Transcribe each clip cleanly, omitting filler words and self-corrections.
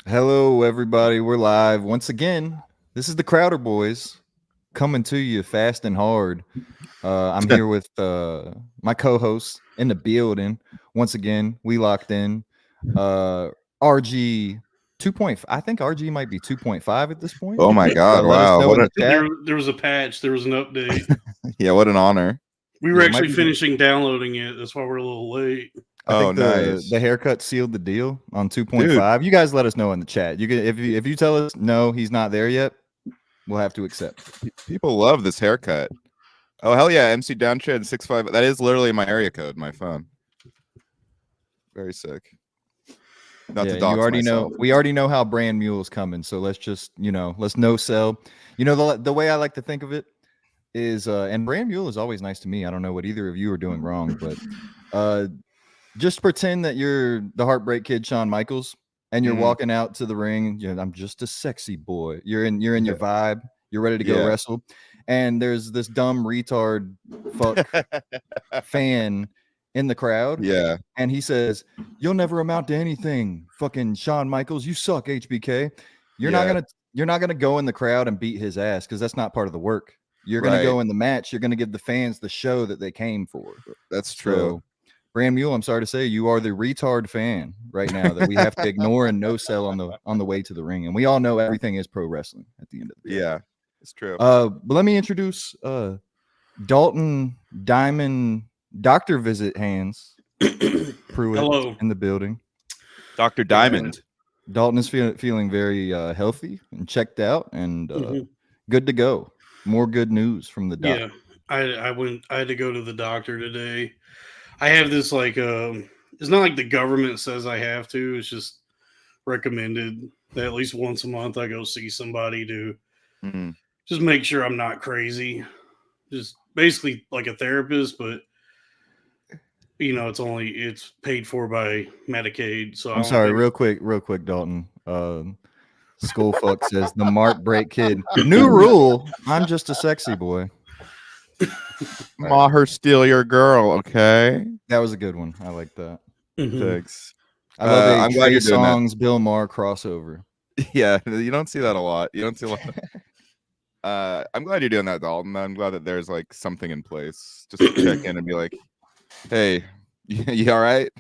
Hello, everybody. We're live once again. This is the Crowder Boys coming to you fast and hard. I'm here with my co-host in the building. Once again, we locked in. RG 2.5. I think RG might be 2.5 at this point. Oh my God! Let us Wow, know what in a the chat. There was a patch. There was an update. yeah, what an honor. We were Yeah, it might actually be. finishing downloading it. That's why we're a little late. I Oh, think the nice, the haircut sealed the deal on dude. 2.5. You guys let us know in the chat. You can if you tell us no, he's not there yet, we'll have to accept. People love this haircut. Oh hell yeah, MC Downtrend 65. That is literally my area code, my phone. Very sick. Not Yeah, to and you dox already know myself. we already know how brand mule's coming. So let's just let's no sell. The way I like to think of it is, and brand mule is always nice to me. I don't know what either of you are doing wrong, but uh, just pretend that you're the Heartbreak Kid, Shawn Michaels, and you're Mm, walking out to the ring. I'm just a sexy boy. You're in your vibe. You're ready to go yeah. wrestle, and there's this dumb retard fuck fan in the crowd, Yeah. and he says, "You'll never amount to anything, fucking Shawn Michaels. You suck, HBK." You're not Yeah. gonna you're not gonna go in the crowd and beat his ass because that's not part of the work. You're gonna Right. go in the match. You're gonna give the fans the show that they came for. That's true. So, Brand Mule, I'm sorry to say, you are the retard fan right now that we have to ignore and no sell on the way to the ring. And we all know everything is pro wrestling at the end of the day. Yeah, it's true. But let me introduce Dalton Diamond Doctor Visit Hands Pruitt Hello. in the building. Dr. Diamond. Dalton is feeling very healthy and checked out and Mhm. good to go. More good news from the doc. Yeah, I went. I had to go to the doctor today. I have this It's not like the government says I have to. It's just recommended that at least once a month I go see somebody to Mm. just make sure I'm not crazy. Just basically like a therapist, but it's paid for by Medicaid, so I I'm don't sorry, pay. real quick, Dalton. School fuck says the Mark Break Kid. New rule. I'm just a sexy boy. All right. Maher steal your girl, okay? That was a good one. I like that. Mhm. Thanks. I love a I'm glad Trey you're doing that. Songs Bill Maher crossover. Yeah, you don't see that a lot. You don't see a lot. I'm glad you're doing that, Dalton. I'm glad that there's like something in place just to check in and be like, "Hey, you all right?"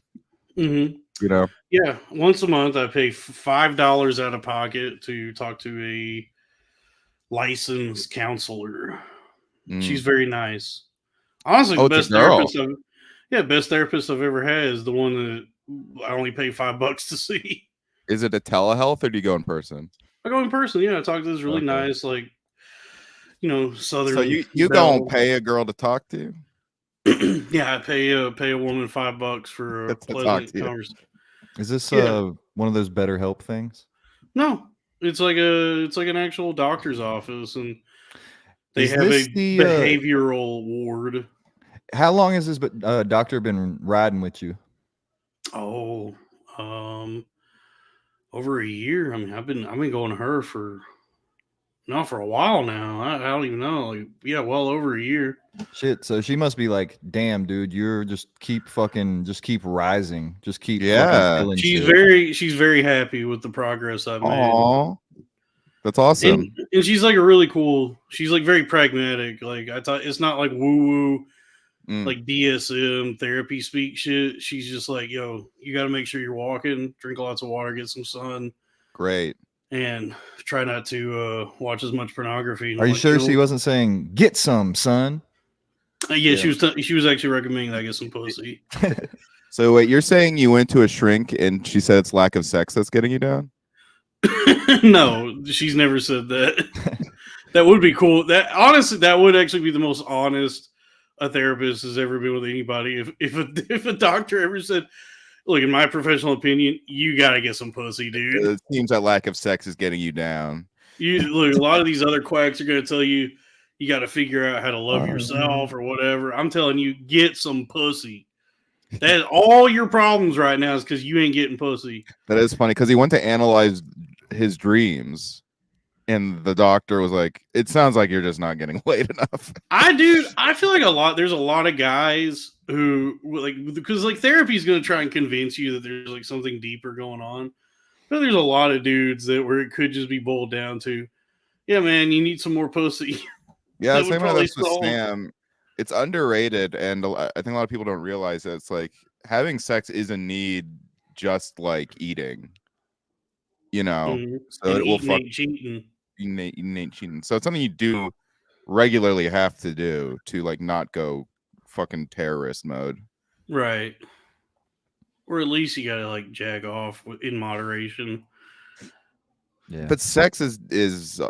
Mhm. You know. Yeah, once a month I pay $5 out of pocket to talk to a licensed counselor. She's Mm. very nice. Honestly, Oh, the it's a best girl. therapist I've best therapist I've ever had is the one that I only pay $5 to see. Is it a telehealth or do you go in person? I go in person. Yeah, I talk to this really Okay. nice, like So Southern you gonna belle. pay a girl to talk to? Yeah, I pay a woman $5 for a To talk pleasant to you. conversation. Is this Yeah, one of those better help things? no, it's like an actual doctor's office, and they Is have this a the behavioral ward. how long has this doctor been riding with you? Oh, um, over a year. I mean, I've been going to her for no for a while now. I don't even know. Like, yeah, well over a year. Shit, so she must be like, damn, dude, you're just keep rising, just keep fucking Yeah. killing shit. She's very happy with the progress I've made. Aw, that's And awesome. she's like a really cool. She's like very pragmatic. Like I thought, it's not like woo woo Mm, like DSM therapy speak shit. She's just like, yo, you got to make sure you're walking, drink lots of water, get some sun, great. and try not to watch as much pornography. And Are I'm you like, sure she wasn't saying get some, son? yeah, Yeah. she was actually recommending that I get some pussy. So wait, you're saying you went to a shrink and she said it's lack of sex that's getting you down? No, she's never said that. That would be cool. That honestly, that would actually be the most honest a therapist has ever been with anybody. If a doctor ever said, "Look, in my professional opinion, you got to get some pussy, dude." It seems that lack of sex is getting you down. You look. A lot of these other quacks are going to tell you you got to figure out how to love Um, yourself or whatever. I'm telling you, get some pussy. That all your problems right now is because you ain't getting pussy. That is funny because he went to analyze his dreams, and the doctor was like, "It sounds like you're just not getting laid enough." I feel like there's a lot of guys who like, because like therapy is going to try and convince you that there's like something deeper going on. But there's a lot of dudes that where it could just be boiled down to, yeah, man, you need some more pussy. Yeah, That would same with probably this with solve. Sam. It's underrated, and I think a lot of people don't realize that it's like having sex is a need, just like eating. Mhm. So And it will eating fuck ain't cheating. eating ain't cheating. So it's something you do regularly have to do to like not go fucking terrorist mode. Right. Or at least you gotta like jack off in moderation. Yeah. But sex is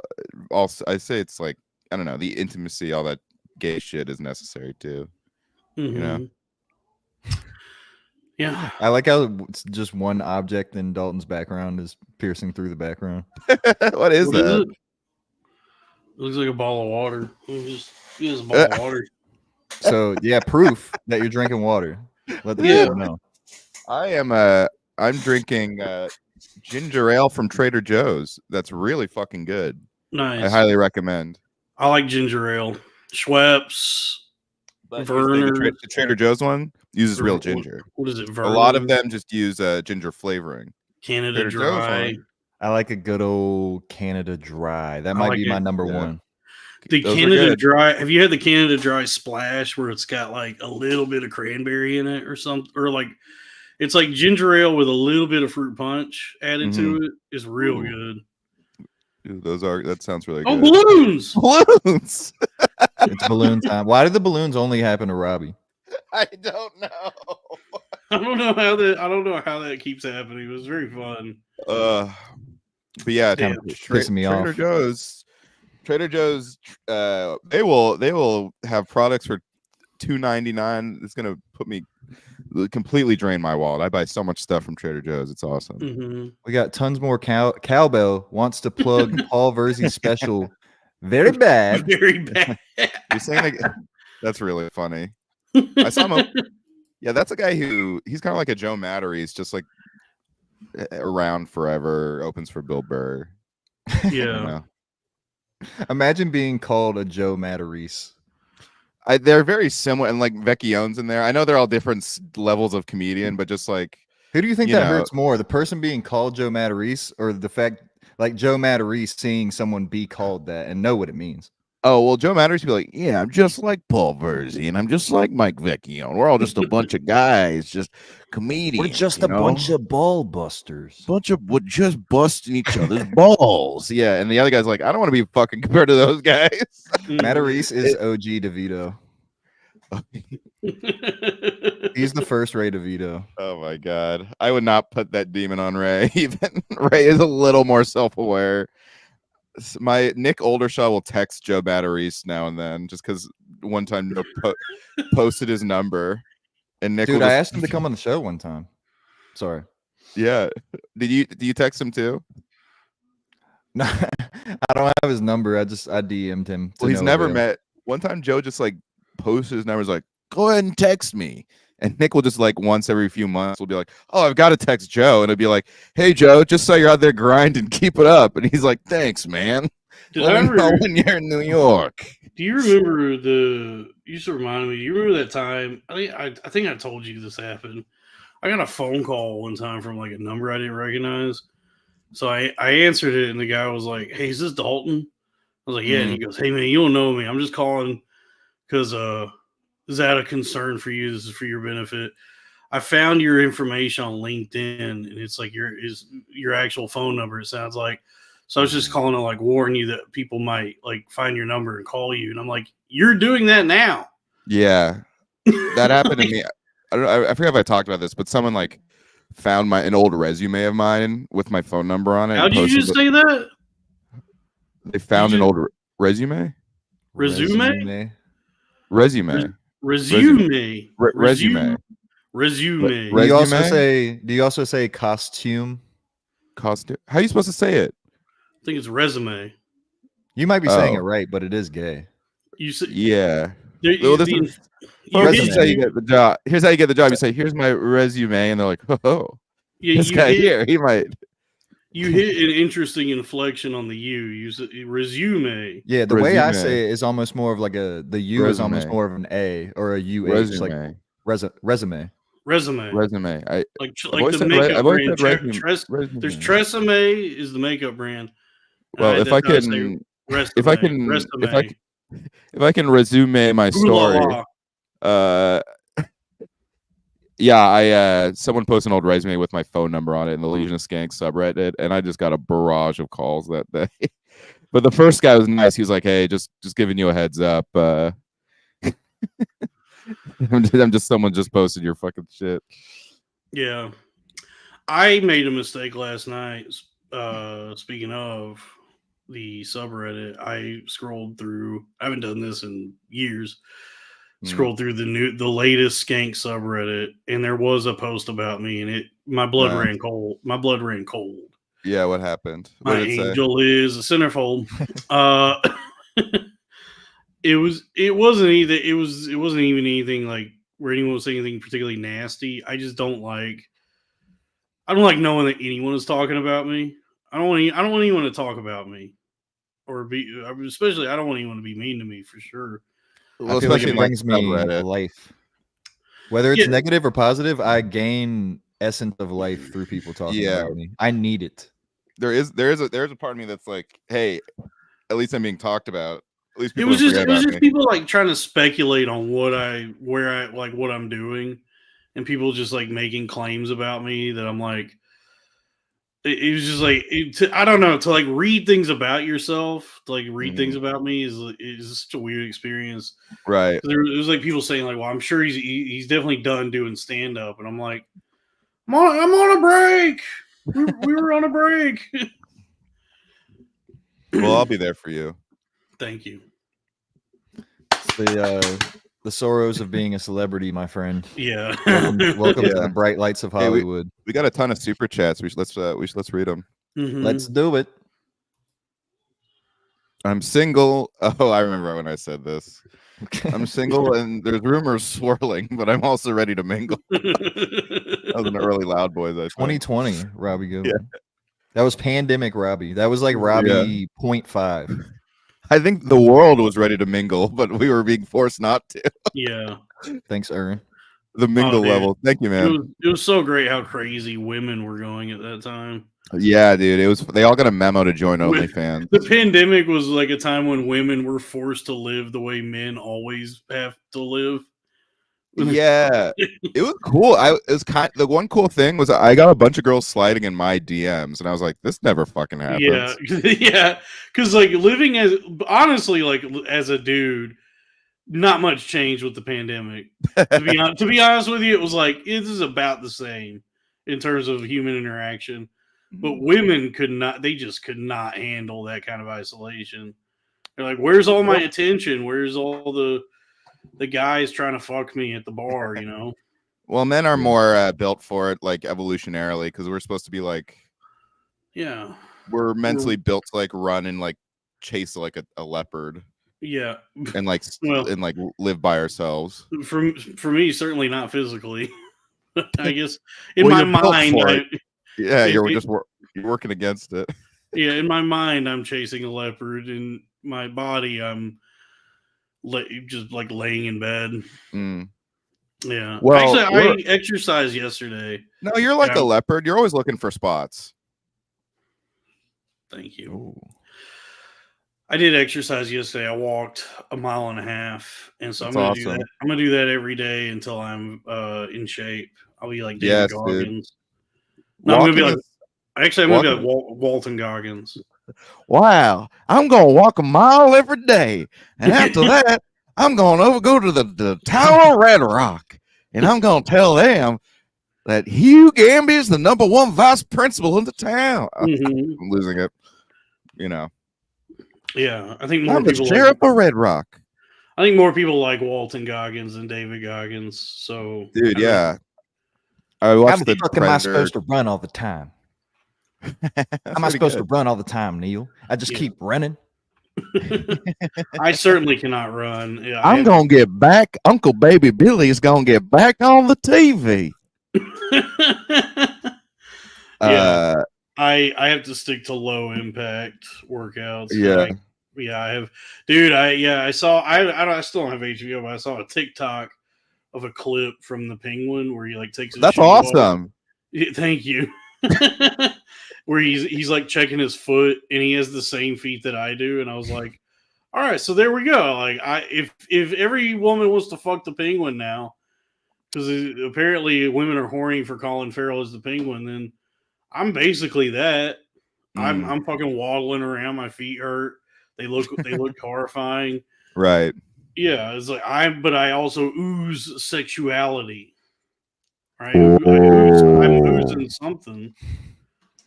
also, I say it's like, I don't know, the intimacy, all that gay shit is necessary too. Mhm. Yeah. I like how it's just one object in Dalton's background is piercing through the background. What is What is that? it? It looks like a ball of water. It's a ball of water. So yeah, proof that you're drinking water. Let the Yeah. people know. I'm drinking ginger ale from Trader Joe's. That's really fucking good. Nice. I highly recommend. I like ginger ale. Schweppes. Verner. The Trader Joe's one uses real ginger. What is it? A Verner? lot of them just use ginger flavoring. Canada Trader Joe's Dry. one, I like a good old Canada Dry. That I might like be my it. number Yeah. one. The those are Canada good. Dry. Have you had the Canada Dry Splash where it's got like a little bit of cranberry in it or something? Or like it's like ginger ale with a little bit of fruit punch added to it. It's real Ooh. good. Ooh, that sounds really Oh, good. balloons! Balloons. It's balloon time. Why did the balloons only happen to Robbie? I don't know. I don't know how that keeps happening. It was very fun. But yeah, Damn. Pissing me Trader off. Joe's. Trader Joe's. They will have products for $2.99. It's gonna completely drain my wallet. I buy so much stuff from Trader Joe's. It's awesome. Mm-hmm. We got tons more. Cowbell wants to plug Paul Verzi's special. Very bad. Very bad. You're saying that's really funny. I saw him. Yeah, that's a guy he's kind of like a Joe Mattery. He's just like around forever. Opens for Bill Burr. Yeah. Imagine being called a Joe Matarese. They're very similar, and like Vecchione's in there. I know they're all different levels of comedian, but just like, who do you think that hurts more, the person being called Joe Matarese, or the fact like Joe Matarese seeing someone be called that and know what it means? Oh, well, Joe Matters would be like, yeah, I'm just like Paul Verzi, and I'm just like Mike Vecchione. We're all just a bunch of guys, just comedians. We're just a bunch of ball busters. We're just busting each other's balls. Yeah, and the other guy's like, I don't want to be fucking compared to those guys. Matarese is OG DeVito. He's the first Ray DeVito. Oh my god. I would not put that demon on Ray. Even Ray is a little more self-aware. My Nick Oldershaw will text Joe Matarese now and then, just because one time Joe posted his number, and Nick. Dude, I asked him to come on the show one time. Sorry. Yeah. Did you text him too? No, I don't have his number. I DM'd him. Well, he's never met. One time Joe just like posted his number, is like, go ahead and text me. And Nick will just like once every few months will be like, oh, I've got to text Joe. And it'll be like, hey, Joe, just so you're out there grinding, keep it up. And he's like, thanks, man. Let me know when you're in New York. Do you remember you used to remind me, do you remember that time? I think I told you this happened. I got a phone call one time from like a number I didn't recognize. So I answered it, and the guy was like, hey, is this Dalton? I was like, yeah. And he goes, hey, man, you don't know me. I'm just calling because this is out of concern for you. This is for your benefit. I found your information on LinkedIn, and it's like your actual phone number, it sounds like. So I was just calling to like warn you that people might like find your number and call you. And I'm like, you're doing that now. Yeah. That happened to me. I forget if I talked about this, but someone like found an old resume of mine with my phone number on it. How did you just say that? They found an old resume? Resume. Resume. Do you also say costume? Costume. How are you supposed to say it? I think it's resume. You might be saying it right, but it is gay. Yeah. Here's how you get the job. Here's how you get the job. You say, here's my resume, and they're like, oh, this guy here, he might. You hit an interesting inflection on the U. Use resume. Yeah, the way I say it is almost more of like the U is almost more of an A or a UH, like resume. Resume. Resume. Like I've like always the said makeup I've always brand. said resume. There's Resume. Tresemme is the makeup brand. Well, if I That's how say can, resume. Resume. if I can resume my Ooh la story, la. uh, yeah, I someone posted an old resume with my phone number on it in the Legion of Skanks subreddit, and I just got a barrage of calls that day. But the first guy was nice. He was like, "Hey, just giving you a heads up. I'm just someone just posted your fucking shit." Yeah. I made a mistake last night. Speaking of the subreddit, I scrolled through. I haven't done this in years. Scrolled through the latest Skank subreddit, and there was a post about me, and my blood ran cold. My blood ran cold. Yeah, what happened? What My did it say? angel is a centerfold. It wasn't even anything like where anyone was saying anything particularly nasty. I don't like knowing that anyone is talking about me. I don't want anyone to talk about me or especially I don't want anyone to be mean to me for sure. Well, I feel like especially it in, like, brings me subreddit. life. Whether it's Yeah. negative or positive, I gain essence of life through people talking Yeah. about me. I need it. There is a part of me that's like, hey, at least I'm being talked about. At least It people was don't just forget about me. people like trying to speculate on what I'm doing, and people just like making claims about me that I'm like. It was just like I don't know, to like read things about yourself, to like read things about me is such a weird experience. Right. There was like people saying like, "Well, I'm sure he's definitely done doing stand up," and I'm like, I'm on a break. We were on a break. Well, I'll be there for you. Thank you. It's the sorrows of being a celebrity, my friend. Yeah. Welcome to Yeah. the bright lights of Hey, Hollywood. We got a ton of super chats. Let's read them. Let's do it. I'm single. Oh, I remember when I said this. I'm single and there's rumors swirling, but I'm also ready to mingle. That was an early Loud Boys, I think. 2020, Robbie Goodwin. Yeah. That was pandemic Robbie. That was like Robbie 0.5. I think the world was ready to mingle, but we were being forced not to. Yeah. Thanks, Aaron. The mingle dude. level. Thank you, man. It was so great how crazy women were going at that time. Yeah, dude. They all got a memo to join OnlyFans. The pandemic was like a time when women were forced to live the way men always have to live. Yeah, it was cool. The one cool thing was I got a bunch of girls sliding in my DMs, and I was like, "This never fucking happens." Yeah, yeah. Because like living honestly, like as a dude, not much changed with the pandemic. To be honest with you, it was like this is about the same in terms of human interaction. But women could not. They just could not handle that kind of isolation. They're like, "Where's all my attention? Where's all the guys trying to fuck me at the bar?" You know. Well, men are more built for it, like evolutionarily, because we're supposed to be like, yeah, we're mentally built to like run and like chase like a leopard. Yeah, and like live by ourselves. For me, certainly not physically. I guess in my mind, you're working against it. Yeah, in my mind, I'm chasing a leopard. In my body, I'm just like laying in bed. Yeah. Well, actually, I exercised yesterday. No, you're like a leopard. You're always looking for spots. Thank you. Ooh. I did exercise yesterday. I walked 1.5 miles, and so I'm gonna do that. I'm gonna do that every day until I'm in shape. I'll be like David Goggins. No, I'm gonna be like. Actually, I'm gonna be like Walton Goggins. Wow, I'm gonna walk 1 mile every day, and after that, I'm gonna go to the Tower of Red Rock, and I'm gonna tell them that Hugh Gamby is the #1 vice principal in the town. I'm losing it, you know. Yeah, I think more people. Sheriff of Red Rock. I think more people like Walton Goggins than David Goggins. So, dude, yeah. I watched How the fuck am I supposed to run all the time? How am I supposed to run all the time, Neil? I just keep running. I certainly cannot run. Yeah, I'm gonna get back. Uncle Baby Billy is gonna get back on the TV. Yeah, I have to stick to low impact workouts. Yeah, I have, dude. I still don't have HBO, but I saw a TikTok of a clip from the Penguin where he like takes his That's shoe off. awesome. Yeah, thank you. Where he's like checking his foot and he has the same feet that I do, and I was like, all right, so there we go. Like if every woman wants to fuck the Penguin now, because apparently women are horny for Colin Farrell as the Penguin, then I'm basically that. I'm fucking waddling around, my feet hurt. They look horrifying. Right. Yeah, it's like but I also ooze sexuality. Right? I'm oozing something.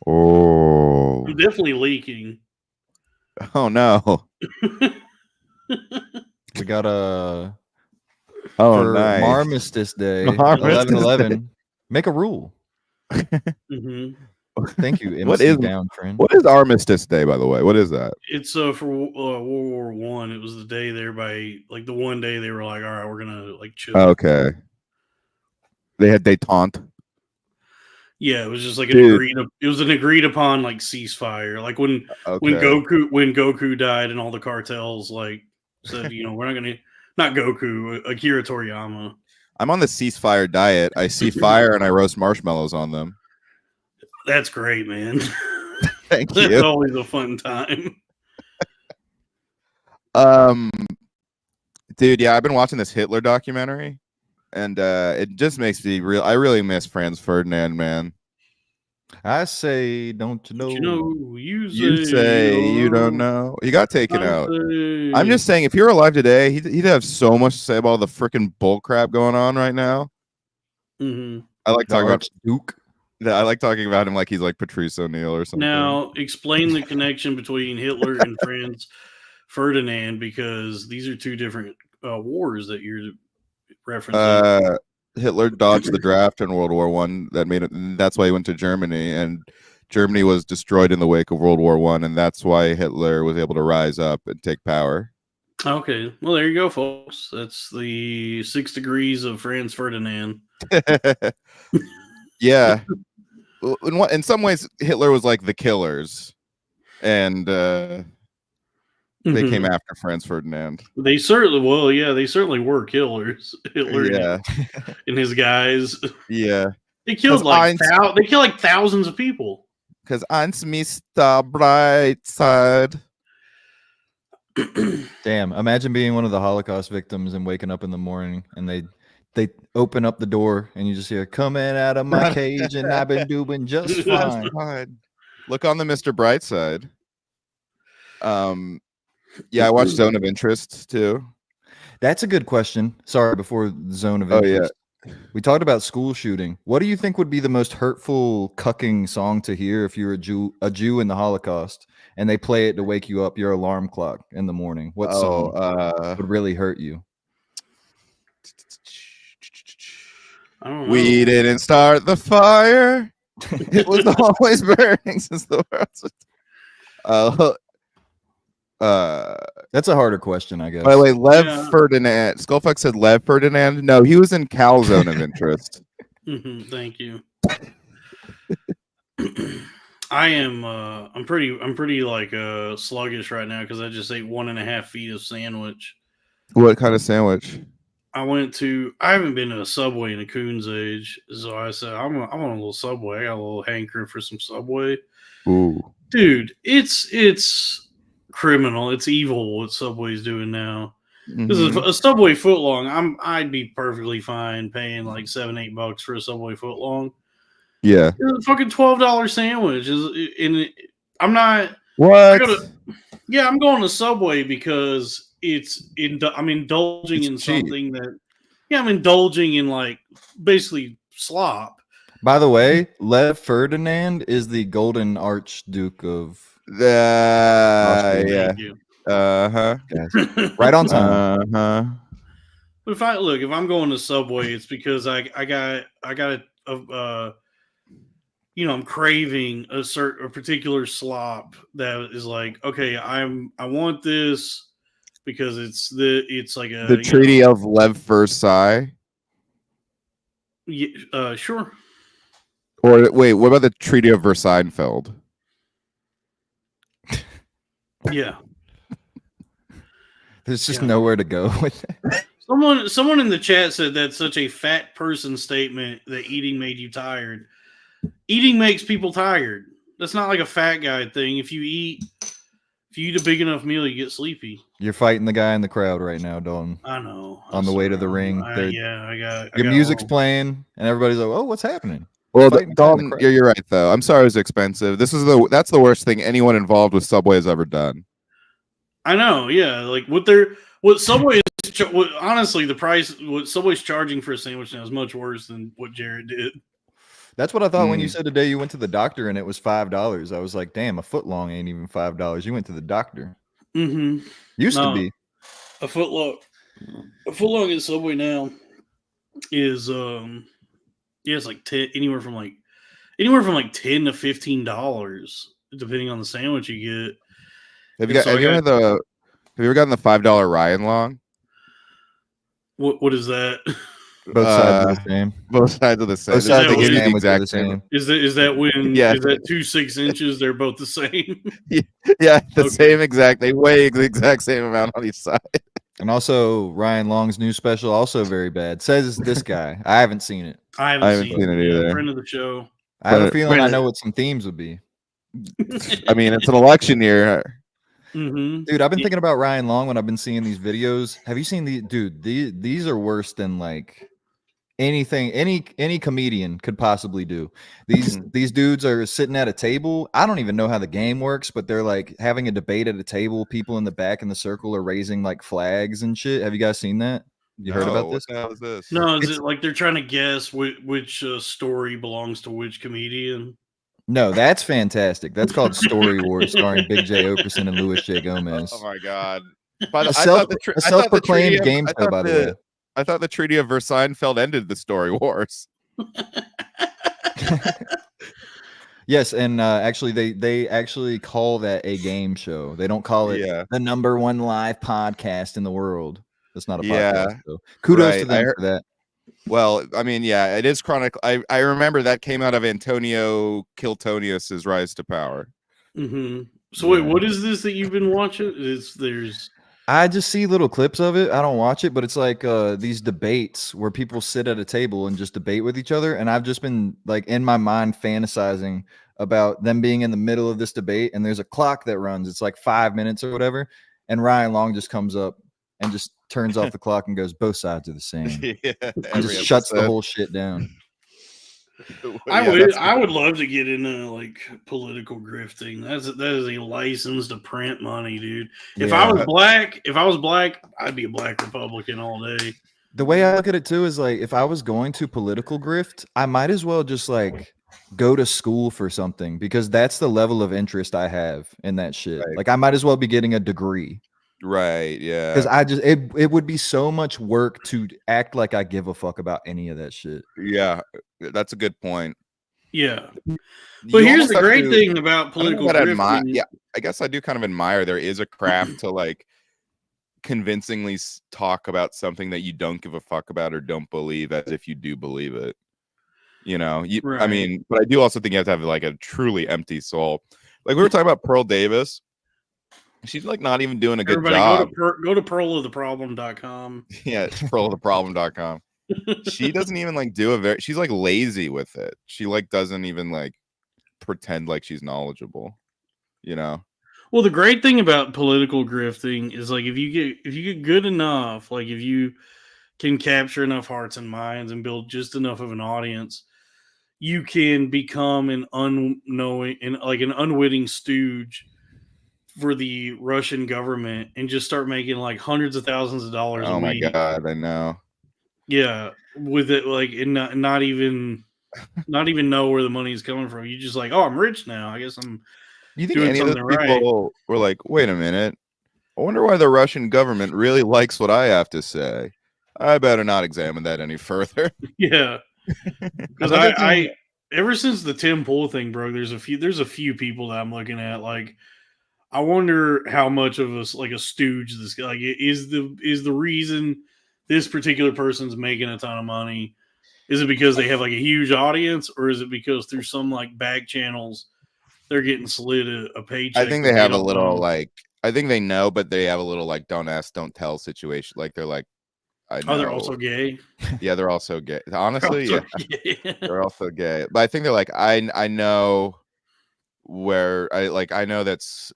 Oh. I'm definitely leaking. Oh no. We got a Oh, for nice. Armistice Day, Armistice 11/11. Make a rule. Mm-hmm. Thank you, MC What is Downtrend. What is Armistice Day, by the way? What is that? It's for World War One. It was the day like the one day they were like, all right, we're gonna like chill. Okay. They had detente. Yeah, it was just like Dude. it was an agreed upon like ceasefire. Like when Goku died and all the cartels like said, we're not gonna, not Goku, Akira Toriyama. I'm on the ceasefire diet. I see fire and I roast marshmallows on them. That's great, man. Thank That's you. always a fun time. Dude, yeah, I've been watching this Hitler documentary, and it just makes me real. I really miss Franz Ferdinand, man. I say, don't you know? You say you don't know. He got taken out. I'm just saying, if he were alive today, he'd have so much to say about all the freaking bull crap going on right now. Mm-hmm. I like talking about Duke. I like talking about him like he's like Patrice O'Neill or something. Now, explain the connection between Hitler and Franz Ferdinand, because these are two different wars that you're referencing. Hitler dodged the draft in World War One. That's why he went to Germany, and Germany was destroyed in the wake of World War One, and that's why Hitler was able to rise up and take power. Okay, well, there you go, folks. That's the 6 degrees of Franz Ferdinand. Yeah. In some ways, Hitler was like the killers, and they came after Franz Ferdinand. They certainly were killers. Hitler and his guys. Yeah, they killed like thousands of people. Because eins Mr. Brightside. Damn! Imagine being one of the Holocaust victims and waking up in the morning and they open up the door and you just hear "coming out of my cage" and I've been doing just fine. Look on the Mr. Brightside. Yeah, I watched Zone of Interest too. That's a good question. Sorry, before Zone of Interest. Yeah. We talked about school shooting. What do you think would be the most hurtful cucking song to hear if you're a Jew in the Holocaust and they play it to wake you up, your alarm clock in the morning? What song would really hurt you? I don't know. We didn't start the fire. It was always burning since the world. That's a harder question, I guess. By the way, Lev Ferdinand. Skullfuck said Lev Ferdinand. No, he was in Cal Zone of Interest. Thank you. I'm pretty like sluggish right now because I just ate 1.5 feet of sandwich. What kind of sandwich? I haven't been to a Subway in a coon's age, so I said I want a little Subway. I got a little hankering for some Subway. Ooh, dude, it's criminal. It's evil what Subway's doing now. This is a Subway footlong. I'd be perfectly fine paying like $7-8 for a Subway footlong. Yeah, it's a fucking $12 sandwich. I'm not. What? I'm going to Subway because I'm indulging in something that. Yeah, I'm indulging in like basically slop. By the way, Lev Ferdinand is the Golden Archduke of yeah. Right on time. But if I'm going to Subway, it's because I got I'm craving a particular slop that is like, okay, I want this because it's like the Treaty of Lev Versailles. Yeah, sure. Or wait, what about the Treaty of Versailles? Yeah. There's just nowhere to go with it. Someone in the chat said that's such a fat person statement that eating made you tired. Eating makes people tired. That's not like a fat guy thing. If you eat a big enough meal, you get sleepy. You're fighting the guy in the crowd right now, Dalton. I know. On the way to the ring, I your got music's all- playing, and everybody's like, "Oh, what's happening?" Well, Fighting the guy in the Dalton, crowd. you're right though. I'm sorry it was expensive. That's the worst thing anyone involved with Subway has ever done. I know. Yeah, like what Subway is. Honestly, the price what Subway's charging for a sandwich now is much worse than what Jared did. That's what I thought when you said today you went to the doctor and it was $5. I was like, damn, a foot long ain't even $5. You went to the doctor. Mm-hmm. Used to be. A foot long at Subway now is it's like anywhere from like $10 to $15 depending on the sandwich you get. Have you ever gotten the $5 Ryan Long? What is that? Both sides are the same. Both sides of the same. Both sides of the the same exact same. Is that when Yeah. is that 2 6-inches? They're both the same. Yeah, the Okay. same exact. They weigh the exact same amount on each side. And also Ryan Long's new special, also very bad. Says this guy. I haven't seen it. I haven't seen it either. Friend of the show. I have a feeling I Brandon- know what some themes would be. I mean, it's an election year. Mm-hmm. Dude, I've been thinking about Ryan Long when I've been seeing these videos. Have you seen these are worse than like anything any comedian could possibly do. These dudes are sitting at a table. I don't even know how the game works, but they're like having a debate at a table. People in the back in the circle are raising like flags and shit. Have you guys seen that? You heard about this? What the hell is this? No, is it like they're trying to guess which story belongs to which comedian? No, that's fantastic. That's called Story Wars, starring Big J. Okerson and Louis J. Gomez. Oh my god! A self-proclaimed game show, by the way. I thought the Treaty of Versailles ended the Story Wars. Yes, and actually, they actually call that a game show. They don't call it the #1 live podcast in the world. That's not a podcast. So kudos to them for that. Well, I mean, it is chronic. I remember that came out of Antonio Kiltonius's Rise to Power. Mm-hmm. So wait, what is this that you've been watching? I just see little clips of it. I don't watch it, but it's like these debates where people sit at a table and just debate with each other. And I've just been like in my mind fantasizing about them being in the middle of this debate. And there's a clock that runs. It's like 5 minutes or whatever. And Ryan Long just comes up and just turns off the clock and goes, both sides are the same. And just shuts the whole shit down. I would love to get into like political grifting. That is a license to print money, dude. If I was black, I'd be a black Republican all day. The way I look at it too is like if I was going to political grift, I might as well just like go to school for something because that's the level of interest I have in that shit. Right. Like I might as well be getting a degree. Right, yeah. Because it would be so much work to act like I give a fuck about any of that shit. Yeah, that's a good point. Yeah. But here's the great thing about political grifting. I guess I do kind of admire there is a craft to like convincingly talk about something that you don't give a fuck about or don't believe as if you do believe it. You know, Right. I mean, but I do also think you have to have like a truly empty soul. Like we were talking about Pearl Davis. She's like not even doing a good job. Go to pearloftheproblem.com. Yeah, it's pearloftheproblem.com. She doesn't even like she's like lazy with it. She like doesn't even like pretend like she's knowledgeable, you know. Well, the great thing about political grifting is like if you get good enough, like if you can capture enough hearts and minds and build just enough of an audience, you can become an unwitting stooge for the Russian government and just start making like hundreds of thousands of dollars a week. Oh my god, I know. Yeah, with it like and not even know where the money is coming from. You just like, oh, I'm rich now. I guess I'm. You think doing any of those something people were like, wait a minute, I wonder why the Russian government really likes what I have to say. I better not examine that any further. Yeah, because I ever since the Tim Pool thing broke, there's a few people that I'm looking at like. I wonder how much of us like a stooge this guy like is the reason this particular person's making a ton of money. Is it because they have like a huge audience, or is it because through some like back channels they're getting slid a paycheck? I think they have a little like I think they know, but they have a little like don't ask, don't tell situation. Like they're like, I Oh, know. they're also gay. Yeah, they're also gay. Honestly, yeah, Gay. they're also gay. But I think they're like, I know where I know that's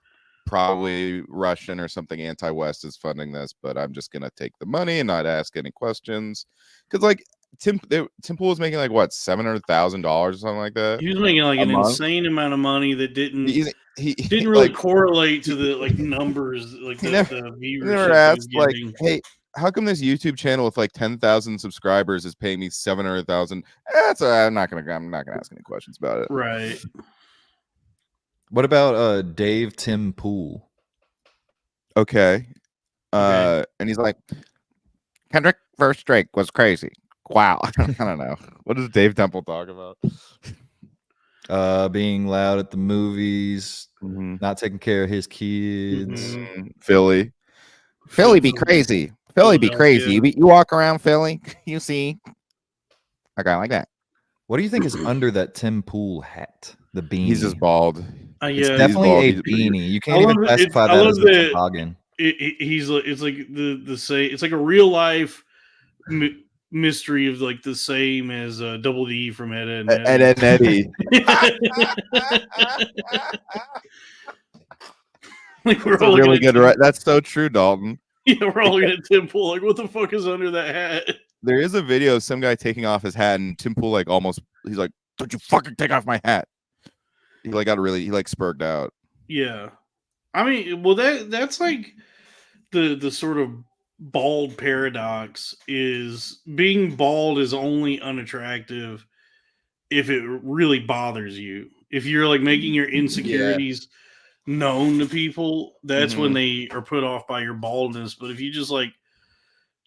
probably Russian or something anti-West is funding this, but I'm just gonna take the money and not ask any questions. Because like Tim Pool was making like what $700,000 or something like that He was making like a an month. insane amount of money that He didn't really like correlate to the like numbers, like he the never viewership he was asked like, getting. hey, how come this YouTube channel with like 10,000 subscribers is paying me 700,000? That's I'm not gonna ask any questions about it. Right. What about Dave Tim Pool? Okay. Okay. And he's like, Kendrick versus Drake was crazy. Wow. I don't know. What does Dave Temple talk about? Being loud at the movies, Mhm. not taking care of his kids. Philly be crazy. Philly be crazy. You walk around Philly, you see a guy like that. What do you think is under that Tim Pool hat? The beanie. He's just bald. It's Yeah, definitely a He's beanie. You can't even classify I that love as a that toboggan. he's like it's like the say it's like a real life mystery of like the same as Double D from Ed and Ed and Eddie. Like we're That's a all really looking good. at That's so true, Dalton. yeah, we're all looking at Tim Pool like what the fuck is under that hat? There is a video of some guy taking off his hat, and Tim Pool like he's like, "Don't you fucking take off my hat!" He like spurged out. Yeah, I mean, well that's like the sort of bald paradox is being bald is only unattractive if it really bothers you. If you're like making your insecurities known to people, that's when they are put off by your baldness. But if you just like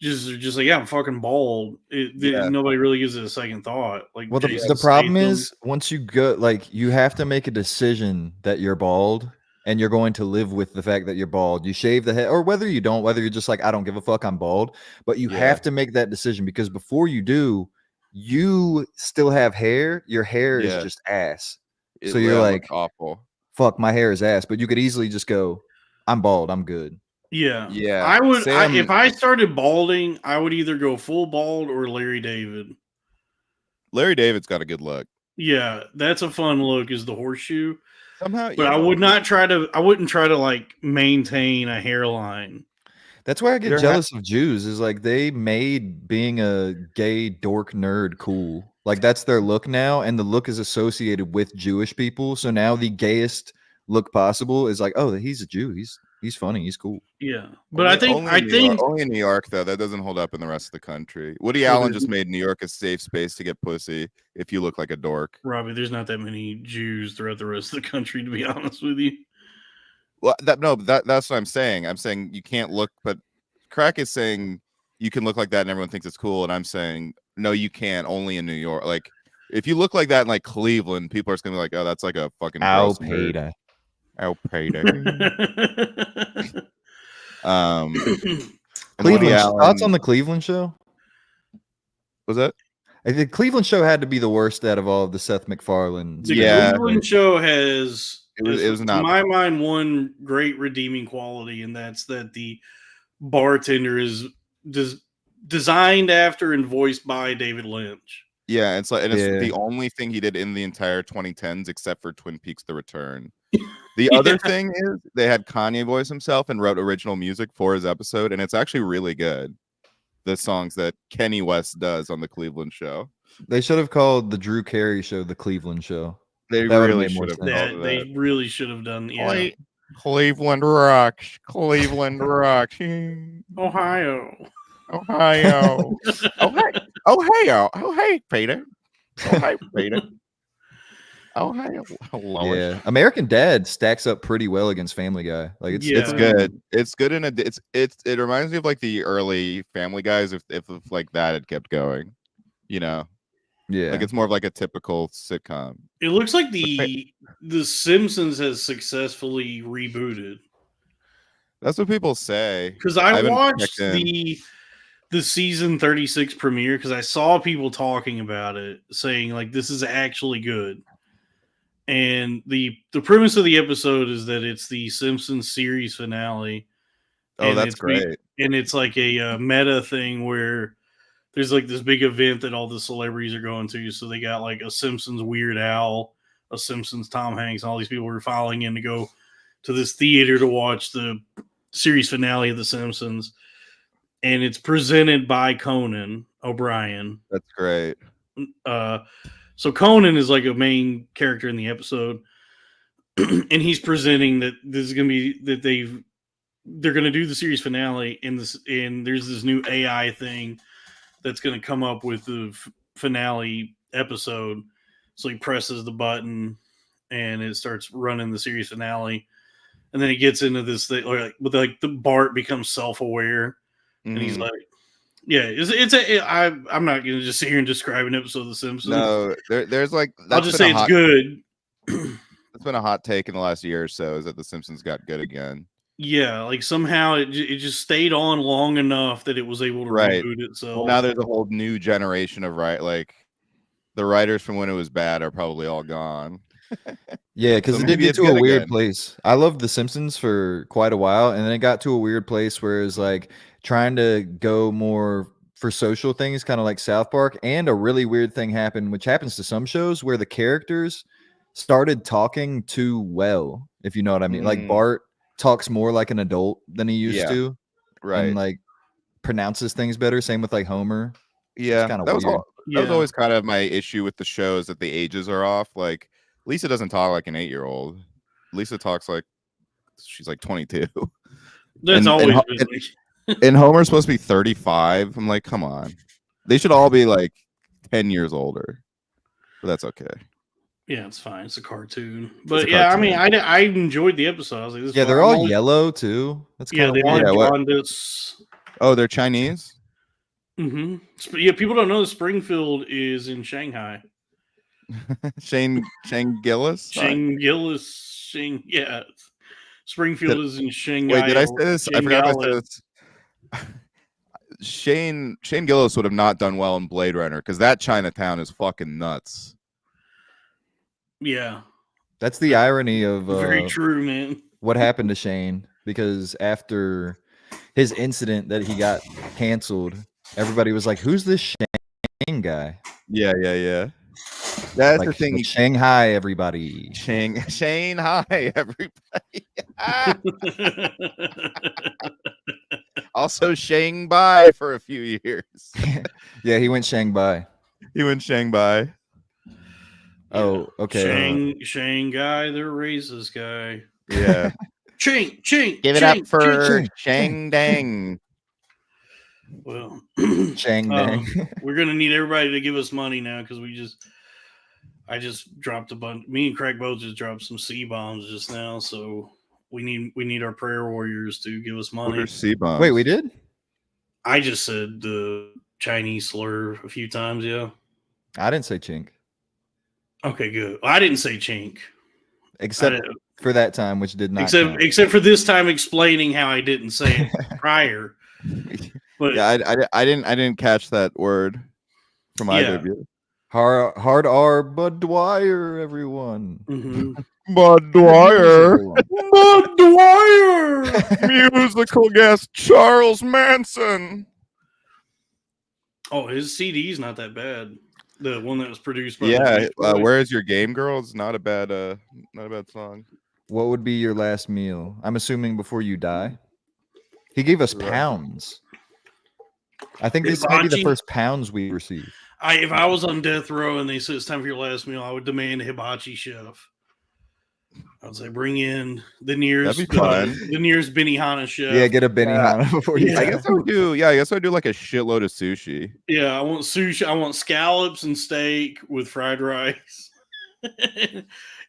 just like yeah, I'm fucking bald, nobody really gives it a second thought. Like, Well, Jason the problem Statham. is once you go, like, you have to make a decision that you're bald and you're going to live with the fact that you're bald. You shave the head, or whether you don't, whether you're just like, I don't give a fuck, I'm bald. But you have to make that decision because before you do, you still have hair. Your hair is just ass. So you're like, awful. Fuck, my hair is ass. But you could easily just go, I'm bald, I'm good. Yeah. Yeah. I would if I started balding, I would either go full bald or Larry David. Larry David's got a good look. Yeah, that's a fun look is the horseshoe. Somehow, but I wouldn't try to like maintain a hairline. That's why I get jealous of Jews is like they made being a gay dork nerd cool. Like that's their look now, and the look is associated with Jewish people. So now the gayest look possible is like, oh, he's a Jew. He's funny. He's cool. Yeah, but I think only in New York though. That doesn't hold up in the rest of the country. Woody Allen just made New York a safe space to get pussy if you look like a dork. Robbie, there's not that many Jews throughout the rest of the country, to be honest with you. Well, that's what I'm saying. I'm saying you can't look, but Crack is saying you can look like that and everyone thinks it's cool, and I'm saying no, you can't. Only in New York. Like if you look like that in like Cleveland, people are just gonna be like, oh, that's like a fucking Al Payda. Cleveland thoughts on the Cleveland show? Was that? The Cleveland show had to be the worst out of all of the Seth MacFarlane. The Cleveland show has, it was not, in my mind, one great redeeming quality, and that's that the bartender is designed after and voiced by David Lynch. Yeah, it's like, and it's the only thing he did in the entire 2010s except for Twin Peaks: The Return. The other thing is they had Kanye voice himself and wrote original music for his episode, and it's actually really good. The songs that Kenny West does on the Cleveland show. They should have called the Drew Carey show the Cleveland show. They really should have. They really should have done. Yeah. Cleveland rocks. Cleveland rocks. Ohio. Oh hey, Peter. Oh hey, Peter. Oh hey, yeah. American Dad stacks up pretty well against Family Guy. Like it's good. It's good in it reminds me of like the early Family Guys if like that had kept going, you know. Yeah, like it's more of like a typical sitcom. It looks like the Simpsons has successfully rebooted. That's what people say. Because I watched the season 36 premiere because I saw people talking about it, saying like this is actually good. And the premise of the episode is that it's the Simpsons series finale. Oh, that's great. and it's like a meta thing where there's like this big event that all the celebrities are going to. So they got like a Simpsons Weird Al, a Simpsons Tom Hanks, and all these people were filing in to go to this theater to watch the series finale of The Simpsons. And it's presented by Conan O'Brien. That's great. So Conan is like a main character in the episode, and he's presenting that this is going to be that they're going to do the series finale in this, and there's this new AI thing that's going to come up with the finale episode. So he presses the button, and it starts running the series finale, and then he gets into this thing, with like the Bart becomes self-aware, and he's like, yeah, I'm not going to just sit here and describe an episode of The Simpsons. No, there's like I'll just say it's good. It's been a hot take in the last year or so is that The Simpsons got good again. Yeah, like somehow it just stayed on long enough that it was able to reboot itself. Well, now there's a whole new generation of like the writers from when it was bad are probably all gone. Yeah, because it did get to a weird place. I loved The Simpsons for quite a while, and then it got to a weird place where it was like trying to go more for social things, kind of like South Park. And a really weird thing happened, which happens to some shows, where the characters started talking too well, if you know what I mean. Like Bart talks more like an adult than he used to, right? And like pronounces things better. Same with like Homer. Yeah, that was always kind of my issue with the show, is that the ages are off. Like Lisa doesn't talk like an 8-year-old. Lisa talks like she's like 22. That's always and Homer's supposed to be 35. I'm like, come on. They should all be like 10 years older. But that's okay. Yeah, it's fine. It's a cartoon. But yeah, I mean, I enjoyed the episode. I was like, this they're all yellow too. That's kind of weird. Oh, they're Chinese? Mm-hmm. Yeah, people don't know that Springfield is in Shanghai. Shane Gillis? Yeah. Springfield is in Shanghai. Wait, did I say this? I forgot if I said this. Shane Gillis would have not done well in Blade Runner, because that Chinatown is fucking nuts. Yeah. That's the irony of very true, man. What happened to Shane, because after his incident that he got canceled, everybody was like, who's this Shane guy? Yeah. That's like, the thing. Shanghai, everybody. Shanghai, everybody. Also Shanghai for a few years. Yeah, he went Shanghai. Oh, okay. Shanghai, the racist guy. Yeah. Chink. Give it up for Shang Dang. Well, Shang Dang. We're gonna need everybody to give us money now, because I just dropped a bunch. Me and Craig both just dropped some C-bombs just now, so we need our prayer warriors to give us money. What are C-bombs? Wait, we did? I just said the Chinese slur a few times. Yeah, I didn't say chink. Okay, good. I didn't say chink, except for that time, which did not. Except for this time, explaining how I didn't say it prior. But yeah, I didn't catch that word from either of you. Hard R, Bud Dwyer, everyone. Mm-hmm. Bud Dwyer. Bud Dwyer. Musical guest Charles Manson. Oh, his CD's not that bad. The one that was produced by Where Is Your Game Girl is not a bad song. What would be your last meal? I'm assuming before you die. He gave us pounds. I think this may be the first pounds we received. If I was on death row and they said it's time for your last meal, I would demand a hibachi chef. I would say bring in the nearest Benihana chef. Yeah, get a Benihana before you. I guess I would do. Yeah, I guess I would do like a shitload of sushi. Yeah, I want sushi. I want scallops and steak with fried rice,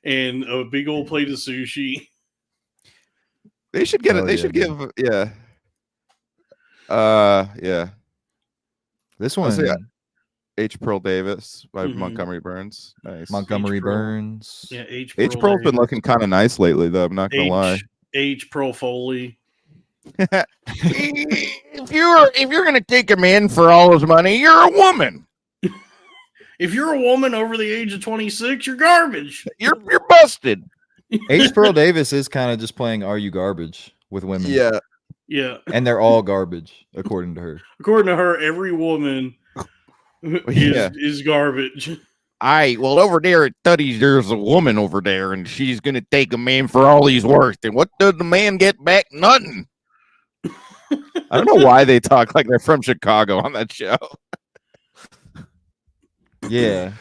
and a big old plate of sushi. They should get it. They should give. Yeah. Yeah. This one. H. Pearl Davis by Montgomery Burns. Nice. Montgomery Burns. Yeah, H. Pearl's been looking kind of nice lately, though. I'm not gonna lie. H. Pearl Foley. If you're gonna take a man for all his money, you're a woman. If you're a woman over the age of 26, you're garbage. You're busted. H. Pearl Davis is kind of just playing "Are You Garbage" with women. Yeah. Yeah. and they're all garbage according to her. According to her, every woman Yeah. is garbage. Well, over there at Thuddy's, there's a woman over there, and she's gonna take a man for all he's worth. And what does the man get back? Nothing. I don't know why they talk like they're from Chicago on that show. Yeah.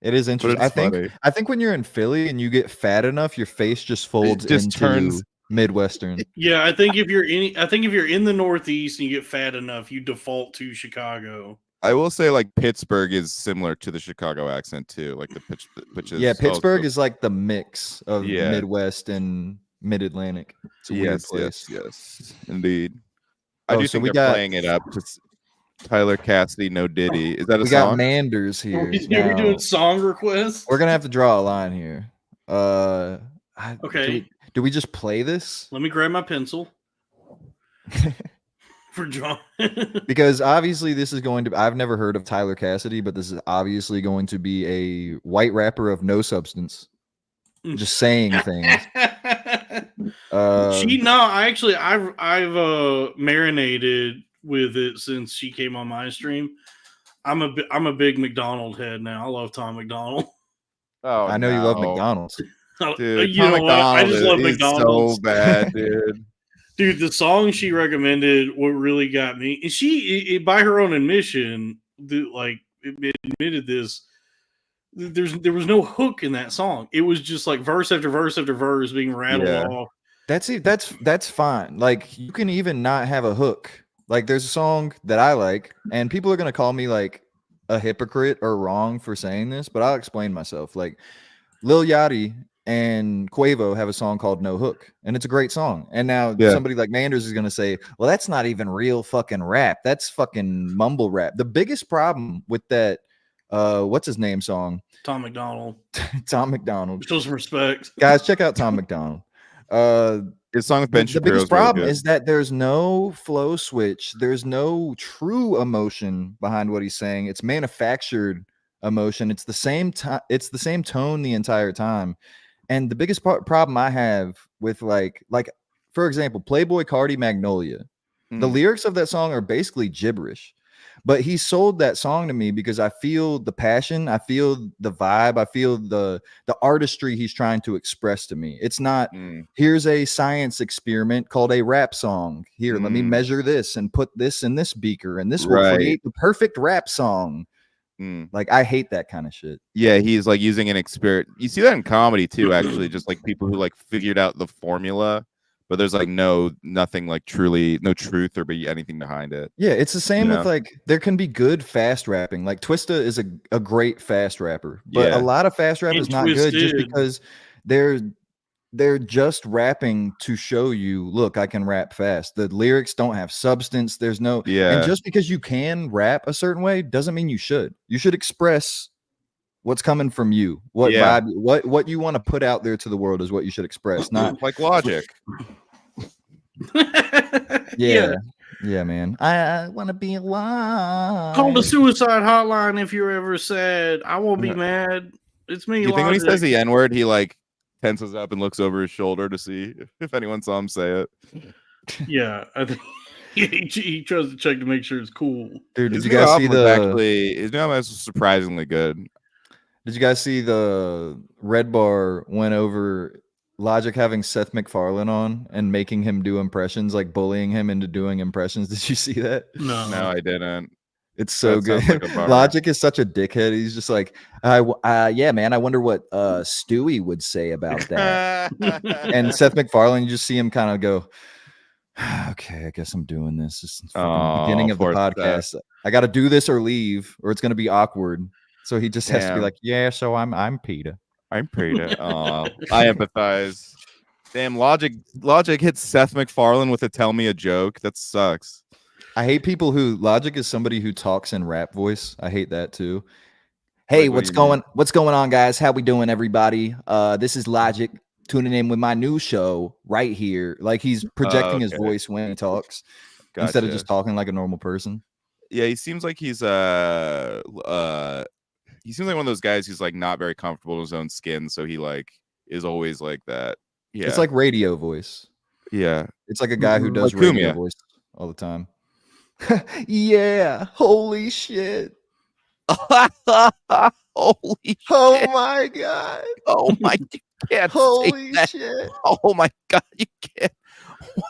It is But interesting. it's funny. I think when you're in Philly and you get fat enough, your face just folds just into turns- Midwestern. Yeah, I think if you're in the Northeast and you get fat enough, you default to Chicago. I will say, like, Pittsburgh is similar to the Chicago accent too. Like the pitch is Yeah, Pittsburgh also- is like the mix of Yeah. Midwest and Mid-Atlantic. It's a weird place. yes, indeed. I Oh, do so think we they're got- playing it up. Just Tyler Cassidy, No Diddy. Is that a We got song? Manders Are here. we Now, doing song requests? we're gonna have to draw a line here. Okay. Do we just play this? Let me grab my pencil for John. Because obviously this is going to. I've never heard of Tyler Cassidy, but this is obviously going to be a white rapper of no substance, just saying things. I've marinated with it since she came on my stream. I'm a big McDonald head now. I love Tom McDonald. Oh, I know you love no. McDonald's. Dude, You Tom know what? I just love is McDonald's. so bad, dude. Dude, the song she recommended, what really got me, and she, by her own admission, admitted this. There was no hook in that song. It was just like verse after verse after verse being rattled Yeah. off. That's it. That's fine. Like you can even not have a hook. Like there's a song that I like, and people are gonna call me like a hypocrite or wrong for saying this, but I'll explain myself. Like Lil Yachty and Quavo have a song called No Hook, and it's a great song. And now Yeah. somebody like Manders is gonna say, well, that's not even real fucking rap. That's fucking mumble rap. The biggest problem with that what's his name song? Tom McDonald. Tom McDonald. Show some respect. Guys, check out Tom McDonald. His song with Ben The Shapiro biggest is really problem good. is that there's no flow switch. There's no true emotion behind what he's saying. It's manufactured emotion. It's the same time. It's the same tone the entire time. And the biggest problem I have with like for example, Playboy Cardi Magnolia. The Mm. lyrics of that song are basically gibberish. But he sold that song to me because I feel the passion, I feel the vibe, I feel the artistry he's trying to express to me. It's not Mm. here's a science experiment called a rap song. Here, let me Mm. measure this and put this in this beaker, and this will Right. create the perfect rap song. Mm. Like I hate that kind of shit. Yeah, he's like using an experiment. You see that in comedy too, actually. Just like people who like figured out the formula, but there's like nothing like truly no truth or be anything behind it. Yeah, it's the same Yeah. with like there can be good fast rapping. Like Twista is a great fast rapper, but Yeah. a lot of fast rap And is not good just Twisted. because they're just rapping to show you, look, I can rap fast. The lyrics don't have substance. There's no Yeah. and just because you can rap a certain way doesn't mean you should. You should express what's coming from you. What Yeah. vibe, what you want to put out there to the world is what you should express. Not Like Logic. yeah. Yeah, man. I want to be alive. Call the suicide hotline if you're ever sad. I won't be mad. It's me. Do you think when he Logic. says the N-word, he like tenses up and looks over his shoulder to see if anyone saw him say it? Yeah, I think he tries to check to make sure it's cool. Dude, His did new you guys see album was the actually his new album was surprisingly good. Did you guys see the Red Bar went over Logic having Seth MacFarlane on and making him do impressions, like bullying him into doing impressions? Did you see that? No, No, I didn't. It's so That sounds good. like a bummer. Logic is such a dickhead. He's just like, yeah, man. I wonder what Stewie would say about that. And Seth MacFarlane, you just see him kind of go, okay, I guess I'm doing this. This is fucking beginning of the poor Seth. podcast. I got to do this or leave, or it's gonna be awkward. So he just has to be Damn. like, yeah. So I'm Peter. I'm Prada. I empathize. Damn, Logic hits Seth MacFarlane with a "Tell me a joke." That sucks. I hate people who Logic is somebody who talks in rap voice. I hate that too. Hey, Like, what what's do you mean? going on, guys? How we doing, everybody? This is Logic tuning in with my new show right here. Like he's projecting his okay. voice when he talks instead of Gotcha. just talking like a normal person. Yeah, he seems like he's he seems like one of those guys who's like not very comfortable in his own skin, so he like is always like that. Yeah, It's like radio voice. Yeah. It's like a guy who does Like radio Kumia. voice all the time. Yeah, holy shit. Holy Oh shit. my god. Oh my, you can't say Holy that. shit. Oh my god, you can't.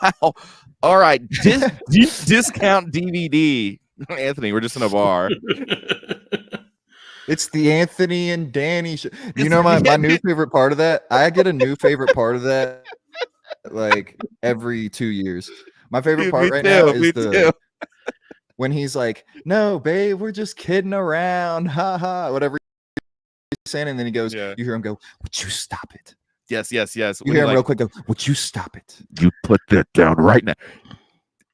Wow. All right. Discount DVD. Anthony, we're just in a bar. It's the Anthony and Danny show. You know my new favorite part of that? I get a new favorite part of that like every 2 years. My favorite Dude, part me right now too, is me too. when he's like, "No, babe, we're just kidding around." Ha ha, whatever he's saying, and then he goes, Yeah. you hear him go, "Would you stop it?" Yes. You hear him real quick go, "Would you stop it?" You put that down right now.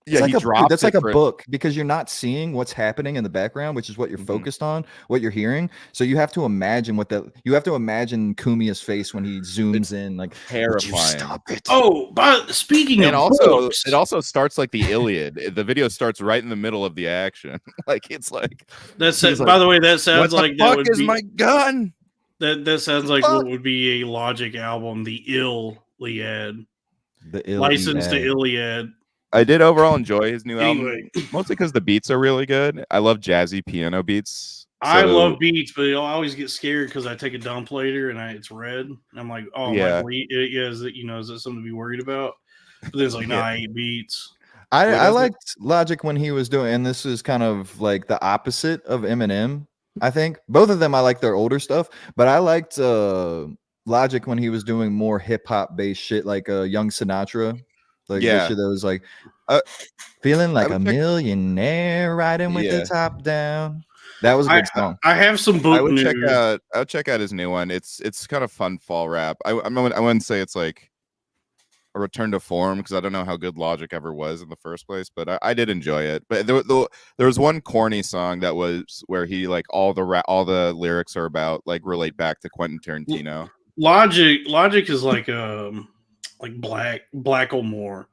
It's Yeah, like he drops that's like a for book because you're not seeing what's happening in the background, which is what you're Mhm. focused on, what you're hearing. So you have to imagine you have to imagine Kumia's face when he zooms in, like, "Would you terrifying. stop it?" Oh, but speaking And of also, books, it also starts like the Iliad. The video starts right in the middle of the action. Like it's like that's he's by like, the way, that what sounds the like that fuck would is be my gun? that sounds like Fuck. what would be a Logic album, the Iliad, The License to Iliad. Iliad. I did overall enjoy his new Anyway, album, mostly because the beats are really good. I love jazzy piano beats. I So, love beats, but I always get scared because I take a dump later and it's red. And I'm like, oh, Yeah. my bleed. Yeah, is that something to be worried about? But then it's like, Yeah. nah, I ate beats. I liked Logic when he was doing, and this is kind of like the opposite of Eminem. I think both of them I like their older stuff, but I liked Logic when he was doing more hip hop based shit, like Young Sinatra, like the Yeah. shit that was like Uh, feeling like would a check- millionaire riding with the Yeah. top down. That was a good song. I have some book I would news. check out his new one. It's kind of fun fall rap. I wouldn't say it's like a return to form because I don't know how good Logic ever was in the first place, but I did enjoy it. But there was one corny song that was where he like all the lyrics are about like relate back to Quentin Tarantino. Logic is like Blacklemore.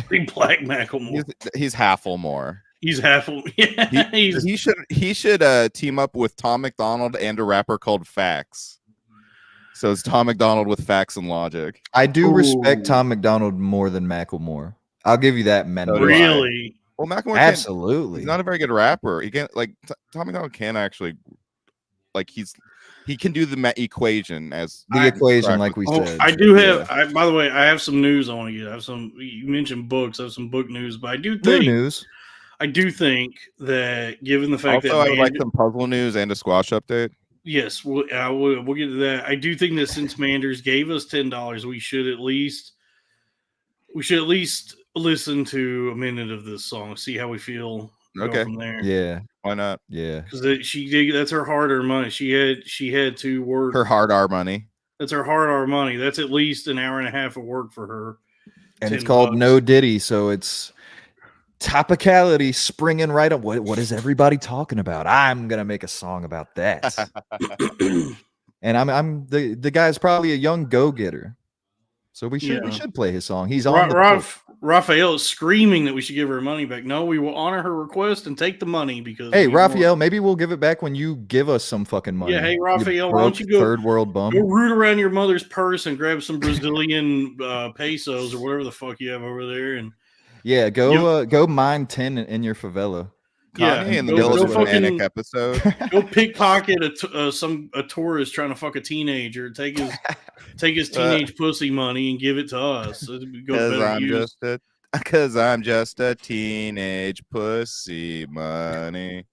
Big Black Macklemore. He's Halflemore. He's half. Yeah, He should team up with Tom McDonald and a rapper called Fax. So it's Tom McDonald with Fax and Logic. I do respect Tom McDonald more than Macklemore. I'll give you that, men. Really? Well, Macklemore absolutely. He's not a very good rapper. He can't like Tom McDonald can actually like he can do the equation as the equation, like we said. I do have. By the way, I have some news I want to get. I have some. You mentioned books. I have some book news, but I do think news. I do think that given the fact also, that I would like some puzzle news and a squash update. Yes, we'll get to that. I do think that since Manders gave us $10, we should at least listen to a minute of this song, see how we feel. Okay. Go from there. Yeah. Why not? Yeah. Because that's her hard-earned money. She had to work. Her hard-earned money. That's her hard-earned money. That's at least an hour and a half of work for her. And it's called No Diddy, so it's topicality springing right up. What is everybody talking about? I'm gonna make a song about that. And I'm the guy's probably a young go-getter. So we should play his song. He's on Raphael is screaming that we should give her money back. No, we will honor her request and take the money because hey, Raphael, maybe we'll give it back when you give us some fucking money. Yeah, hey Raphael, why don't you go third world bum? Go root around your mother's purse and grab some Brazilian pesos or whatever the fuck you have over there, and yeah, go mine 10 in your favela. Yeah, in the middle of a Manic episode. Go pickpocket a tourist trying to fuck a teenager. Take his teenage pussy money and give it to us. Because I'm just a teenage pussy money.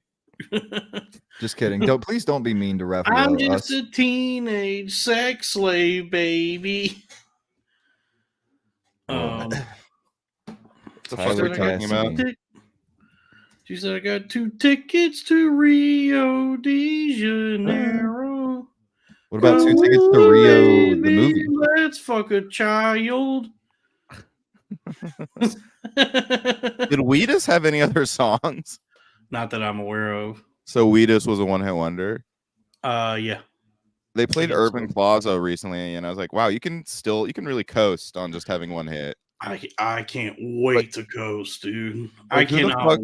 Just kidding. Please don't be mean to Raphael. I'm just a teenage sex slave, baby. The fuck are we talking about? She said, I got 2 tickets to Rio de Janeiro. What about 2 tickets to Rio, the movie? Let's fuck a child. Did Wheatus have any other songs? Not that I'm aware of. So Wheatus was a one-hit wonder? Yeah. They played Urban Plaza recently, and I was like, wow, you can really coast on just having one hit. I can't wait to coast, dude. Like, I cannot.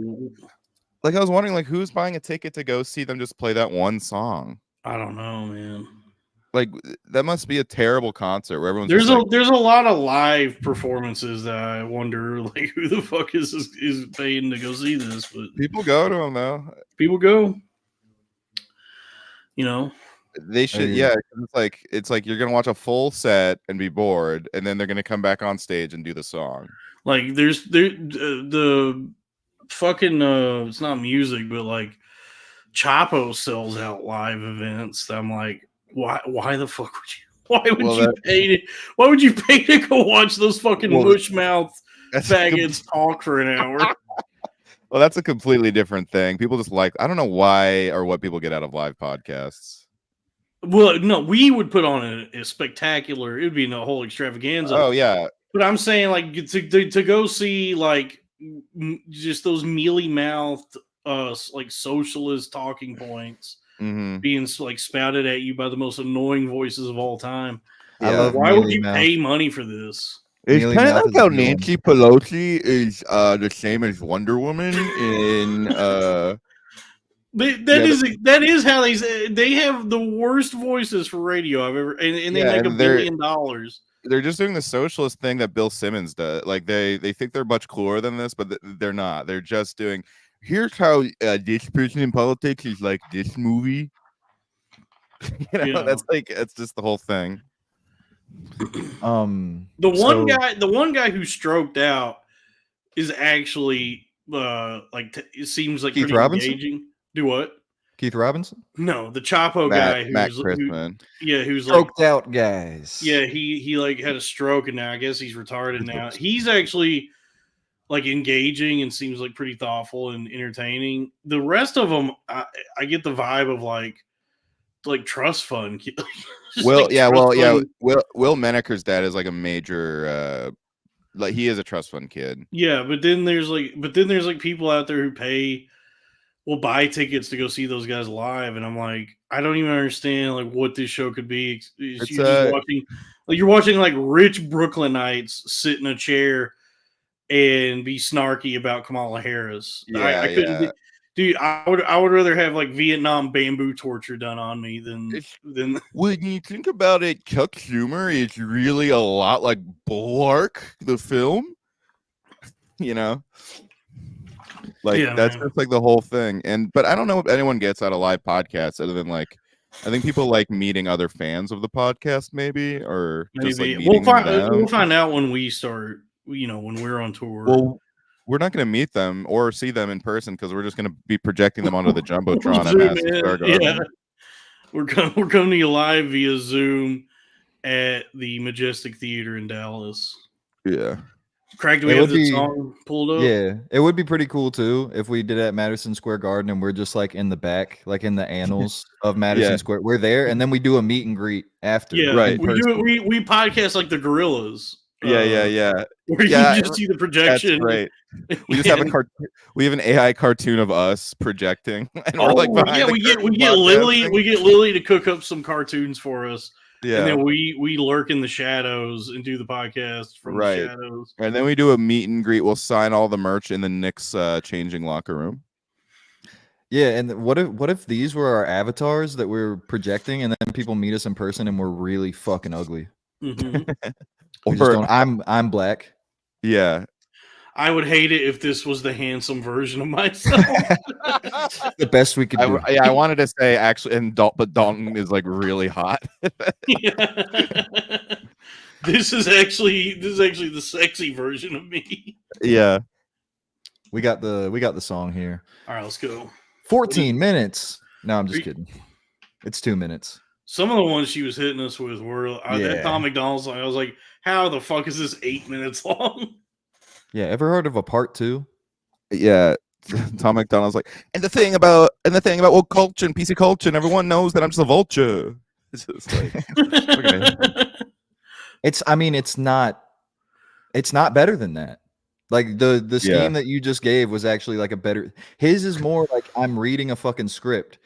Like, I was wondering, like, who's buying a ticket to go see them just play that one song? I don't know, man. Like that must be a terrible concert where everyone's There's just like, there's a lot of live performances that I wonder like who the fuck is paying to go see this, but people go to them though. people go. You know, They should, Hey. yeah. 'Cause it's like you're gonna watch a full set and be bored, and then they're gonna come back on stage and do the song. like the fucking it's not music, but like Chapo sells out live events. I'm like, why the fuck would you? Why would Well, you that- pay to? Why would you pay to go watch those fucking Well, mush mouth That's faggots talk for an hour? well, that's a completely different thing. People just like, I don't know why or what people get out of live podcasts. Well, no, we would put on a spectacular. It would be a whole extravaganza. Oh yeah, But I'm saying like to go see like just those mealy mouthed like socialist talking points mm-hmm. being like spouted at you by the most annoying voices of all time. I Yeah. love Why would mealy you mouth. pay money for this? It's Mealy kind of mouth like is a how good one. Nancy Pelosi is the same as Wonder Woman in That is how they have the worst voices for radio I've ever, and they Yeah, make and $1 they're- billion. they're just doing the socialist thing that Bill Simmons does. Like they think they're much cooler than this, but they're not. They're just doing. Here's how this person in politics is like this movie. Yeah. That's just the whole thing. The one guy who stroked out is actually it seems like Keith pretty Robinson? engaging. Do what? Keith Robinson? No, the Chapo guy Matt who's Christman. who's like Stroked out guys. yeah, he like had a stroke and now I guess he's retarded now. He's actually like engaging and seems like pretty thoughtful and entertaining. The rest of them, I get the vibe of like trust fund. Just Well, like yeah, trust well, yeah. fund. Will Menaker's dad is like a major, like he is a trust fund kid. Yeah, but then there's like people out there who will buy tickets to go see those guys live, and I'm like, I don't even understand like what this show could be. It's, You're watching like rich Brooklynites sit in a chair and be snarky about Kamala Harris. Yeah, I couldn't. yeah. Dude, I would rather have like Vietnam bamboo torture done on me than When you think about it, Chuck Schumer is really a lot like Bulwark, the film. You know, like Yeah, that's man. just like the whole thing. But I don't know if anyone gets out of live podcasts other than like, I think people like meeting other fans of the podcast, maybe, or just like maybe meeting them. we'll find out when we start. You know, when we're on tour. Well, we're not going to meet them or see them in person because we're just going to be projecting them onto the jumbotron at Zoom Madison in, Square Garden. yeah. We're coming to you live via Zoom at the Majestic Theater in Dallas. Yeah. Craig, do we It have would the be- song pulled up? Yeah, it would be pretty cool too if we did it at Madison Square Garden and we're just like in the back, like in the annals of Madison Yeah. Square. We're there, and then we do a meet and greet after. Yeah, Right. in We do person. it. We podcast like the Gorillas. Yeah. Where Yeah, you just see the That's projection. great. We just have we have an AI cartoon of us projecting, and we're like behind yeah, the we get curtain Lily. podcasting. We get Lily to cook up some cartoons for us, Yeah. and then we lurk in the shadows and do the podcast from Right. the shadows. And then we do a meet and greet. We'll sign all the merch in the Knicks changing locker room. Yeah, and what if these were our avatars that we're projecting, and then people meet us in person and we're really fucking ugly? Mhm. We just don't, I'm black. Yeah. I would hate it if this was the handsome version of myself. The best we could do. I wanted to say actually, but Dalton is like really hot. Yeah. This is actually the sexy version of me. Yeah. We got the song here. All right, let's go. 14 minutes. No, I'm just Are you- kidding. It's 2 minutes. Some of the ones she was hitting us with were Yeah. that Tom McDonald song. I was like, how the fuck is this 8 minutes long? Yeah, ever heard of a part 2? Yeah. Tom McDonald's like, and the thing about woke culture and PC culture, and everyone knows that I'm just a vulture. It's just like, okay. It's not better than that. Like the scheme Yeah. that you just gave was actually like a better. His is more like I'm reading a fucking script.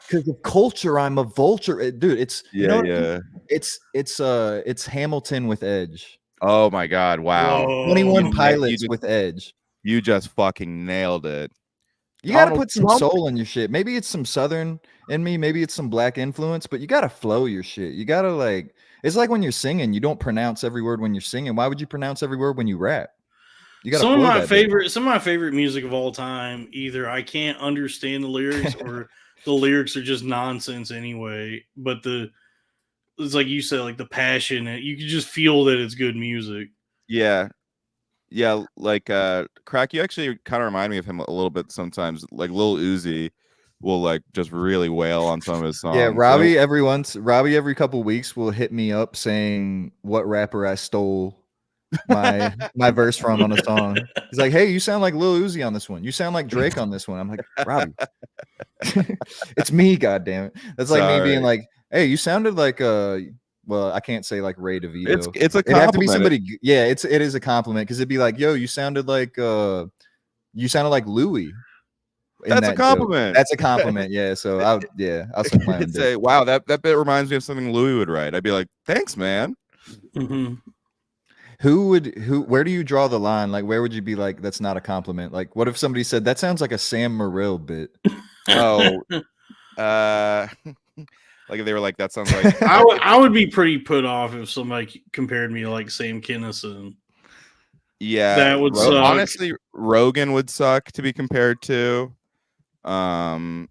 Because of culture, I'm a vulture, dude. It's you know what I mean? It's Hamilton with Edge. Oh my god! Wow. Whoa. 21 you Pilots just- with Edge. You just fucking nailed it. You got to Donald put some Trump? soul in your shit. Maybe it's some Southern in me. Maybe it's some Black influence, but you got to flow your shit. You got to like, it's like when you're singing, you don't pronounce every word when you're singing. Why would you pronounce every word when you rap? You got to flow that bit. Some of my favorite music of all time, either I can't understand the lyrics or the lyrics are just nonsense anyway. But it's like you said, like the passion, you can just feel that it's good music. Yeah. Yeah, like Crack, you actually kind of remind me of him a little bit sometimes. Like Lil Uzi will like just really wail on some of his songs. Yeah, Like, Robbie every couple weeks will hit me up saying what rapper I stole my verse from on a song. He's like, "Hey, you sound like Lil Uzi on this one. You sound like Drake on this one." I'm like, "Robbie, it's me, goddamn it." That's like me being like, "Hey, you sounded like well, I can't say like Ray DeVito. it's a It'd have to be compliment. somebody. Yeah, it is a compliment because it'd be like, "Yo, you sounded like Louis." That's a compliment. Joke. That's a compliment. Yeah. So I'll suck my own It'd dick. say, wow, that bit reminds me of something Louis would write. I'd be like, thanks, man. Mm-hmm. Where do you draw the line? Like, where would you be like, that's not a compliment? Like, what if somebody said that sounds like a Sam Morril bit? Oh, like if they were like, that sounds like I would be pretty put off if somebody compared me to like Sam Kinison. Yeah, that would suck. Honestly, Rogan would suck to be compared to. You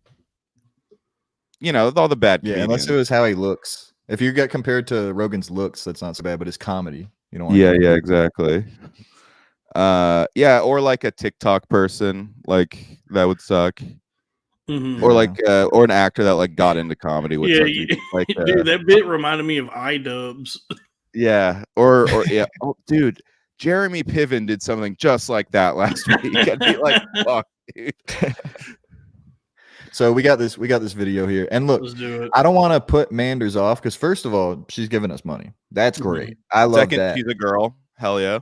know, with all the bad comedians. Unless it was how he looks. If you get compared to Rogan's looks, that's not so bad, but his comedy, you know. Yeah, exactly. Or like a TikTok person, like that would suck. Mm-hmm. Or like or an actor that like got into comedy would suck. Like dude, that bit reminded me of iDubbbz. Yeah, or yeah. Oh, dude, Jeremy Piven did something just like that last week. I'd be like, fuck, dude. So we got this video here, and look, Let's do it. I don't want to put Manders off because first of all, she's giving us money. That's great. I love that. She's a girl. Hell yeah,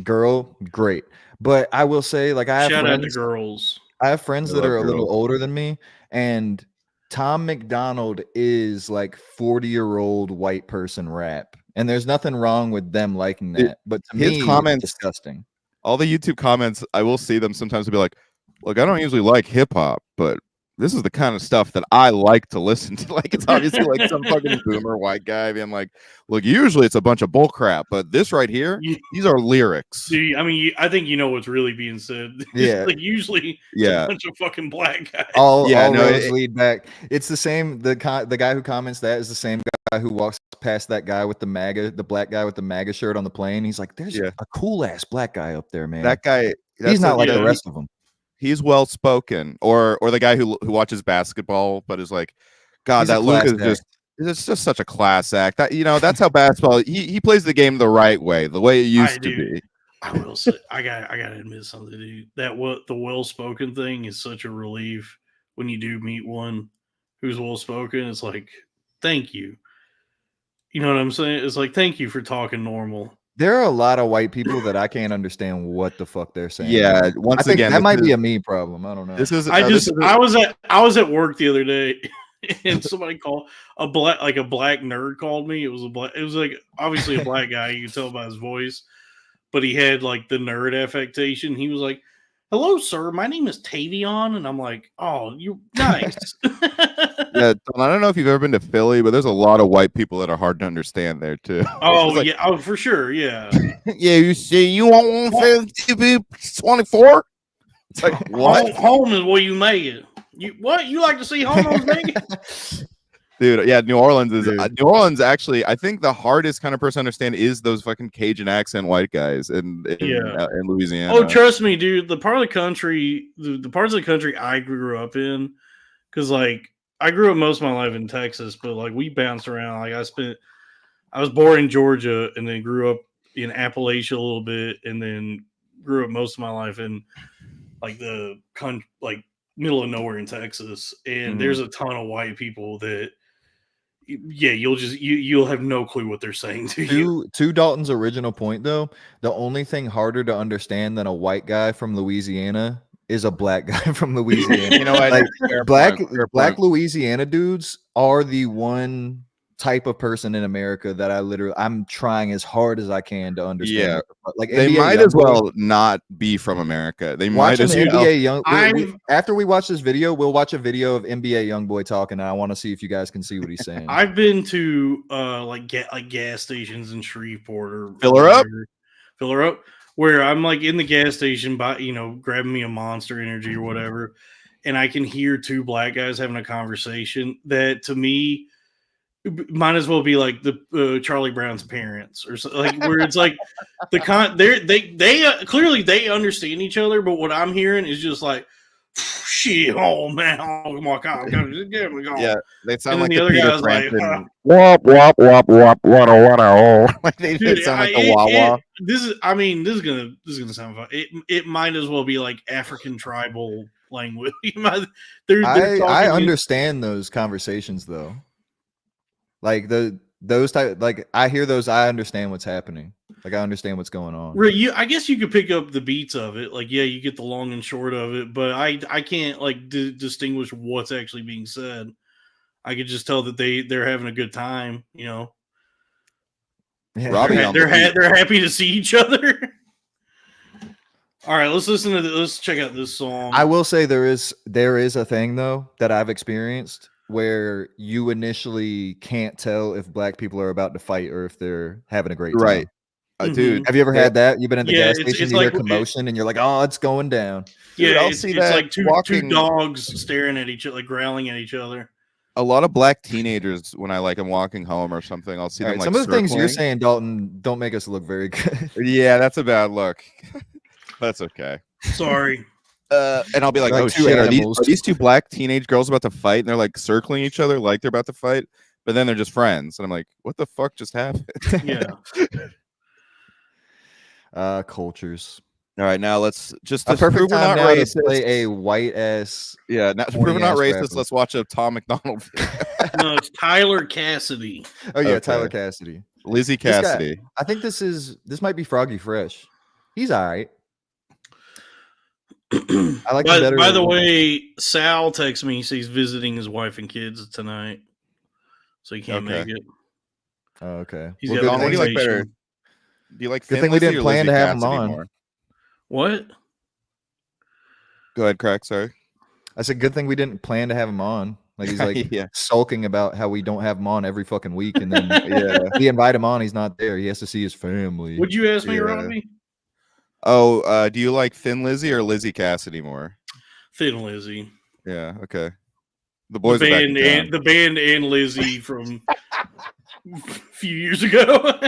girl, great. But I will say, like, I have shout friends, out to girls. I have friends that are a little older than me, and Tom McDonald is like 40-year-old white person rap, and there's nothing wrong with them liking that. But to his me, comments, it's disgusting. All the YouTube comments, I will see them sometimes. Will be like, look, I don't usually like hip hop, but this is the kind of stuff that I like to listen to. Like, it's obviously like some fucking boomer white guy being like, look, usually it's a bunch of bull crap, but this right here, these are lyrics. I mean, I think you know what's really being said. Yeah. Like usually it's a bunch of fucking black guys. All roads lead back. It's the same. The guy who comments that is the same guy who walks past that guy with the black guy with the MAGA shirt on the plane. He's like, there's a cool ass black guy up there, man. That guy, he's not like the rest of them. He's well spoken, or the guy who watches basketball, but is like, God, he's that Luke is just such a class act. That that's how basketball. He plays the game the right way, the way it used to be. I will say, I gotta admit something, dude. The well spoken thing is such a relief when you do meet one who's well spoken. It's like, thank you. You know what I'm saying? It's like, thank you for talking normal. There are a lot of white people that I can't understand what the fuck they're saying. Yeah, once again, that might be a me problem. I don't know. I was at work the other day, and somebody called a black nerd called me. It was like obviously a black guy. You can tell by his voice, but he had like the nerd affectation. He was like, "Hello, sir. My name is Tavion," and I'm like, "Oh, you're nice." Yeah, I don't know if you've ever been to Philly, but there's a lot of white people that are hard to understand there too. Oh yeah, oh for sure, yeah. Yeah, you see, you want 124? It's like what? Home is where you make it. You like to see homos make it? Dude, yeah, New Orleans is New Orleans. Actually, I think the hardest kind of person to understand is those fucking Cajun accent white guys in Louisiana. Oh, trust me, dude. The part of the country, the parts of the country I grew up in, because like I grew up most of my life in Texas, but like we bounced around. Like I was born in Georgia and then grew up in Appalachia a little bit, and then grew up most of my life in like the middle of nowhere in Texas. And there's a ton of white people that. Yeah, you'll have no clue what they're saying to you. To Dalton's original point, though, the only thing harder to understand than a white guy from Louisiana is a black guy from Louisiana. You know, like black Louisiana dudes are the one type of person in America that I'm trying as hard as I can to understand. Yeah. Like They NBA might as Youngboy. well not be from America. They might Watching as the well. NBA Young. I've- After we watch this video, we'll watch a video of NBA Youngboy talking, and I want to see if you guys can see what he's saying. I've been to like gas stations in Shreveport or Fill her up. whatever. Fill her up. Where I'm like in the gas station, grabbing me a Monster Energy or whatever, and I can hear two black guys having a conversation that to me might as well be like the Charlie Brown's parents or something, like where it's like they clearly they understand each other, but what I'm hearing is just like shit. Oh man, oh my god, Yeah, they sound like the the other Peter guy's like, Frampton. Wop wop wop wop wada. Like they dude, sound like the Wawa. This is gonna sound fun. It might as well be like African tribal language. They're I talking understand those conversations though. Like those type, like I hear those, I understand what's happening. Like I understand what's going on. I guess you could pick up the beats of it. Like, yeah, you get the long and short of it, but I can't like distinguish what's actually being said. I could just tell that they're having a good time. Yeah. Robbie, They're happy to see each other. All right, let's check out this song. I will say there is a thing though that I've experienced where you initially can't tell if black people are about to fight or if they're having a great time. Right. Dude, Have you ever had that? You've been at the Yeah, gas it's station, you like- hear commotion, and you're like, "Oh, it's going down." Dude, yeah, I'll it's, see it's that like two walking- dogs staring at each other, like growling at each other. a lot of black teenagers when I like am walking home or something, I'll see All them right, like some of the things you're circling. saying, Dalton, don't make us look very good. Yeah, that's a bad look. That's okay. Sorry. And I'll be like, Like oh two shit, are animals. these two black teenage girls about to fight? And they're like circling each other like they're about to fight, but then they're just friends. And I'm like, what the fuck just happened? Yeah. Cultures. All right, now let's just A to prove perfect we're time not now to racist. play a white ass. Yeah, now to prove we're not horny-ass racist, rapper. let's watch a Tom McDonald video. No, it's Tyler Cassidy. Oh yeah, Okay. Tyler Cassidy. Lizzie This guy- Cassidy. I think this might be Froggy Fresh. He's all right. I like him better. By the way, Sal texts me. He says he's visiting his wife and kids tonight, so he can't Okay. make it. Oh, okay. He's Well, got good Don, what do you like vacation. better? Do you like Good Thin thing we Lizzy didn't or plan Lizzie to have him Cassidy on. more? What? Go ahead, Crack. Sorry. I said, good thing we didn't plan to have him on. Like he's like Yeah. sulking about how we don't have him on every fucking week, and then we invite him on, he's not there. He has to see his family. Would you ask me, Yeah. Robbie? Oh, do you like Thin Lizzy or Lizzie Cassidy more? Thin Lizzy, Yeah. Okay. The the boys are back in band, town. and Lizzie from a few years ago.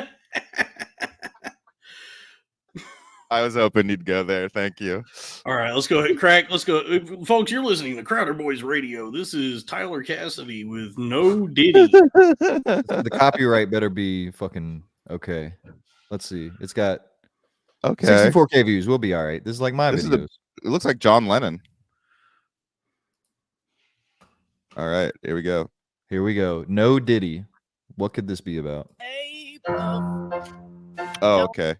I was hoping you'd go there. Thank you. All right, let's go ahead, Crack. Let's go, folks. You're listening to Crowder Boys Radio. This is Tyler Cassidy with No Diddy. The copyright better be fucking okay. Let's see. It's got Okay. 64K views. We'll be all right. This is like my This is videos. It looks like John Lennon. All right, here we go. Here we go. No Diddy. What could this be about? Oh, okay.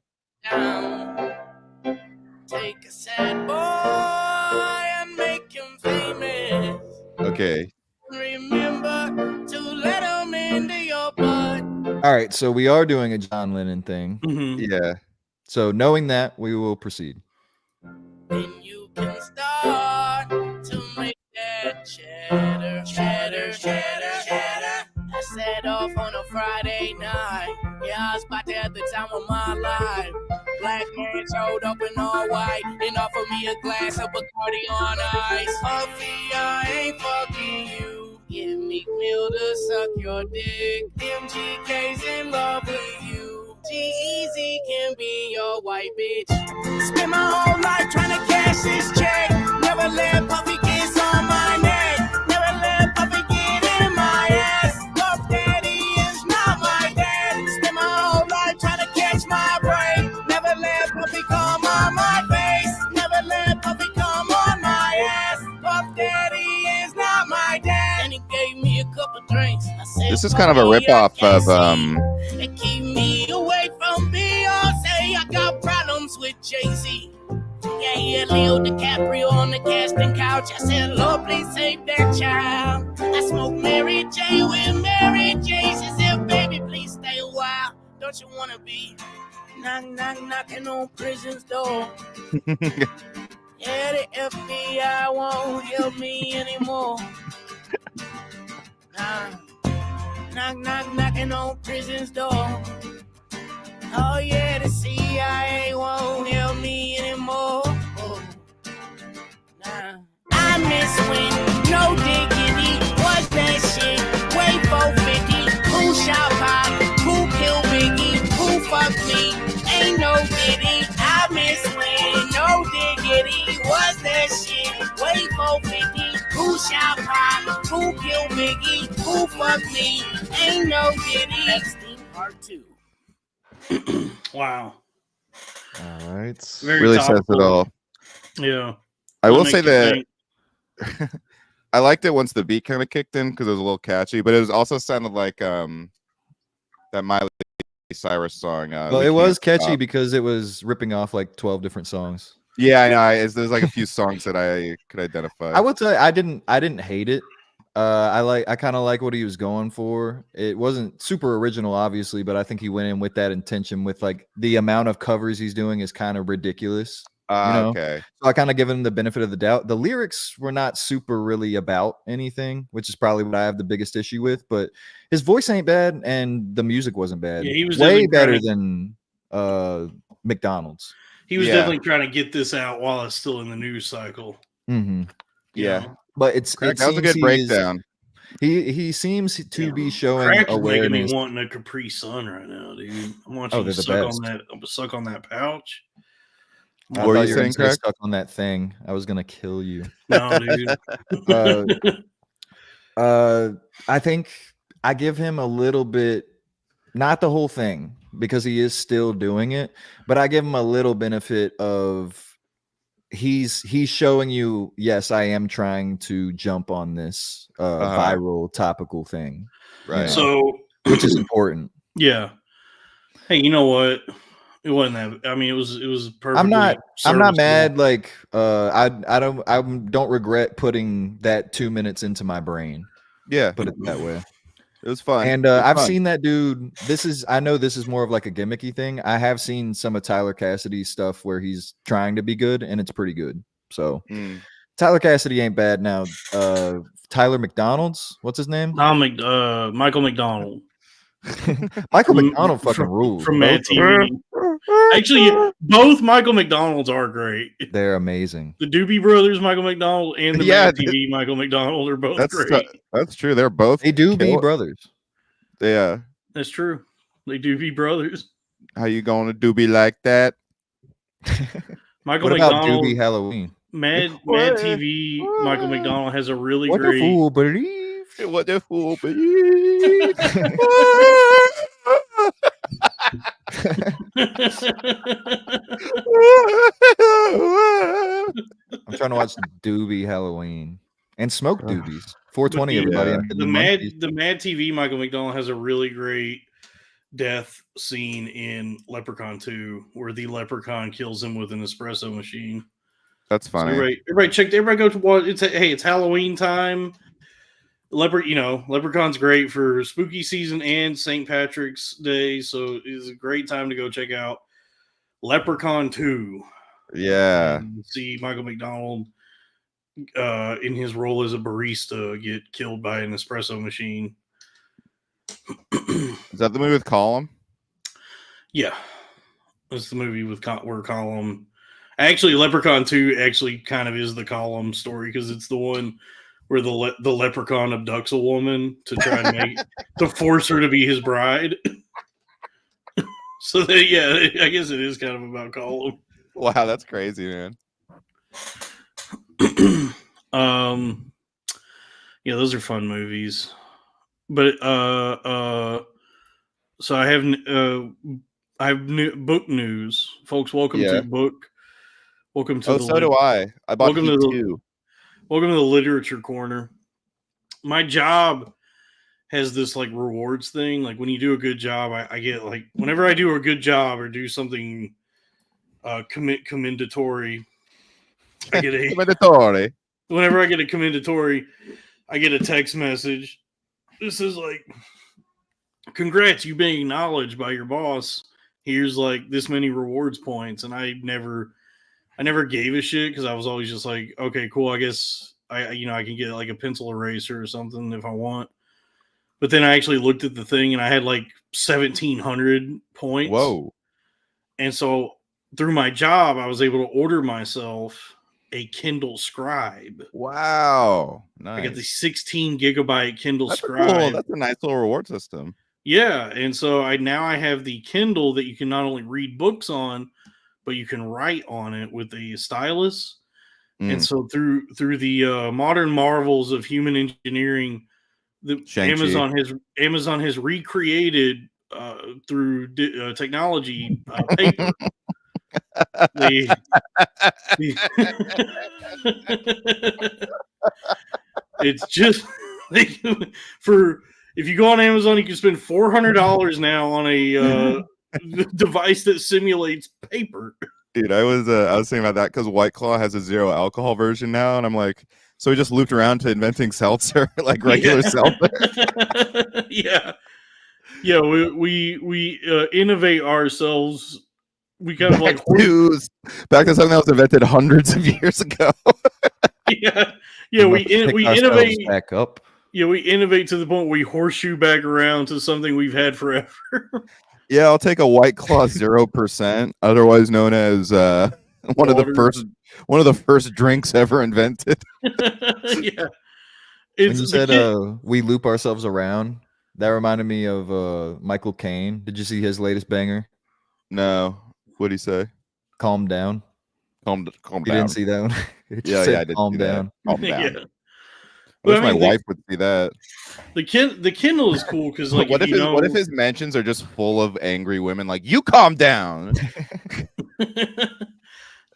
Take a sad boy and make him famous. Okay. Remember to let him into your blood. All right, so we are doing a John Lennon thing. Mhm. Yeah. So knowing that, we will proceed. Then you can start to make that chatter, chatter, chatter, chatter. I set off on a Friday night. Yeah, I was about to have the time of my life. Black man showed up in all white and offered me a glass of Bacardi on ice. Puffy, I ain't fucking you. Give me Mill to suck your dick. MGK's in love with you. G-Eazy can be your white bitch. Spend my whole life trying to cash this check. Never let Puffy kiss on my neck. Never let Puffy get in my ass. Puff Daddy is not my dad. Spend my whole life trying to catch my break. Never let Puffy come on my face. Never let Puffy come on my ass. Puff Daddy is not my dad. And he gave me a couple drinks. I said, This is kind of a "Puffy, I ripoff can't of see." And keep me away from Beyonce. I got problems with Jay-Z. Yeah, he had Leo DiCaprio on the casting couch. I said, Lord, please save that child. I smoked Mary J with Mary J. She said, don't you wanna be knocking on prison's door? Yeah, the FBI won't help me anymore. Knocking on prison's door. Oh yeah, the CIA won't help me anymore. Oh. Nah. I miss when no diggity was that shit. Way 450. Who shot Pop? Who killed Biggie? Who fucked me? Ain't no diddy. I miss when no diggity was that shit. Way 450. Who shot Pop? Who killed Biggie? Who fucked me? Ain't no diddy. Epstein Part 2. Wow. All right. Very Really says topical. it all. Yeah. I will Makes say you that think. I liked it once the beat kind of kicked in because it was a little catchy, but it was also sounded like that Miley Cyrus song. Well, We it was Can't catchy Stop. because it was ripping off like 12 different songs. Yeah, I know. There's like a few songs that I could identify. I would say I didn't hate it. I kind of like what he was going for. It wasn't super original, obviously, but I think he went in with that intention. With like the amount of covers he's doing is kind of ridiculous. You know? Okay. So I kind of give him the benefit of the doubt. The lyrics were not super really about anything, which is probably what I have the biggest issue with. But his voice ain't bad, and the music wasn't bad. Yeah, he was way definitely better trying than McDonald's. He was Yeah. definitely trying to get this out while it's still in the news cycle. Mm-hmm. you Yeah. know? But it Crack, that was a seems good breakdown. He seems to be showing Crack is making awareness. me wanting a Capri Sun right now, dude. I'm watching Oh, you they're the suck on that pouch. I What were thought you you were saying, gonna say Craig? stuck on that thing. I was gonna kill you. No, dude. I think I give him a little bit, not the whole thing, because he is still doing it, but I give him a little benefit of he's showing you, yes, I am trying to jump on this viral topical thing. Right. So, which is important. yeah. Hey, you know what? It wasn't that. I mean, it was perfectly. I'm not serviceable. mad. Like I don't regret putting that 2 minutes into my brain. Yeah. Put it that way. It was fun. And It was I've fun. seen that dude. I know this is more of like a gimmicky thing. I have seen some of Tyler Cassidy's stuff where he's trying to be good, and it's pretty good. So Tyler Cassidy ain't bad. Now Tyler McDonald's, what's his name? Michael McDonald. Michael McDonald fucking rules. From both Mad of them. TV. Actually, both Michael McDonalds are great. They're amazing. The Doobie Brothers, Michael McDonald, and the Mad TV, Michael McDonald, are both great. That's true. They're both. They do be brothers. Yeah. That's true. They do be brothers. How you gonna doobie like that? Michael What about McDonald, Doobie Halloween? Mad TV, Michael McDonald has a really What great. the fool believe? What the fool believe? I'm trying to watch Doobie Halloween and smoke doobies. 420, Yeah. everybody. Yeah. And the Mad TV Michael McDonald has a really great death scene in Leprechaun 2 where the leprechaun kills him with an espresso machine. That's funny. So everybody go to watch. It's Halloween time. Leprechaun's great for spooky season and St. Patrick's Day, so it's a great time to go check out Leprechaun 2. Yeah. And see Michael McDonald in his role as a barista get killed by an espresso machine. Is that the movie with Column? Yeah, it's the movie with where Column. Actually, Leprechaun 2 actually kind of is the Column story because it's the one where the leprechaun abducts a woman to try and to force her to be his bride. So I guess it is kind of about Column. Wow, that's crazy, man. Yeah, those are fun movies. But so I have new book news, folks. Welcome to book. Welcome to. So do I. I bought welcome Heat to 2. Welcome to the literature corner. My job has this like rewards thing. Like when you do a good job, I get like whenever I do a good job or do something commendatory, I get a commendatory. Whenever I get a commendatory, I get a text message. This is like congrats, you've been acknowledged by your boss. Here's like this many rewards points. And I never gave a shit because I was always just like, okay, cool. I guess I can get like a pencil eraser or something if I want. But then I actually looked at the thing and I had like 1,700 points. Whoa. And so through my job, I was able to order myself a Kindle Scribe. Wow. Nice. I got the 16 gigabyte Kindle That's Scribe. cool. That's a nice little reward system. Yeah, and so I have the Kindle that you can not only read books on, but you can write on it with a stylus. And so through the modern marvels of human engineering, Amazon has recreated through technology paper. It's just for if you go on Amazon, you can spend $400 now on a device that simulates paper. Dude, I was thinking about that because White Claw has a 0 alcohol version now, and I'm like, so we just looped around to inventing seltzer, like regular seltzer. Yeah. We innovate ourselves. We kind of like back to something that was invented hundreds of years ago. we innovate back up. Yeah, we innovate to the point where we horseshoe back around to something we've had forever. Yeah, I'll take a White Claw 0%, otherwise known as one of the first drinks ever invented. Yeah. When you said we loop ourselves around, that reminded me of Michael Caine. Did you see his latest banger? No. What'd he say? Calm down. Calm down. You didn't see that one? Yeah, I did. Calm down. Calm down. Yeah. I wish my wife would see that. The Kindle is cool because, like, what if his mentions are just full of angry women? Like, you calm down.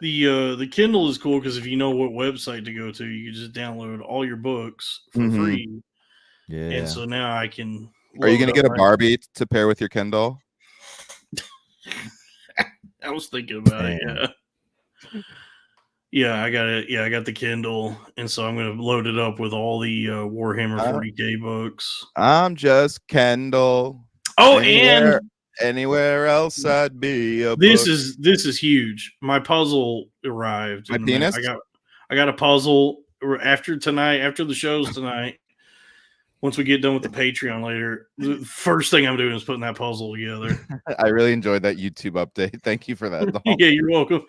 The Kindle is cool because if you know what website to go to, you can just download all your books for free. Yeah. And so now I can. Are you gonna get a Barbie to pair with your Kindle? I was thinking about it. Yeah. Yeah, I got it. Yeah, I got the Kindle, and so I'm going to load it up with all the Warhammer 40K books. I'm just Kendall. Oh, anywhere else I'd be. This is huge. My puzzle arrived. My penis. I got a puzzle after the shows tonight. Once we get done with the Patreon later, the first thing I'm doing is putting that puzzle together. I really enjoyed that YouTube update. Thank you for that. Yeah, you're welcome.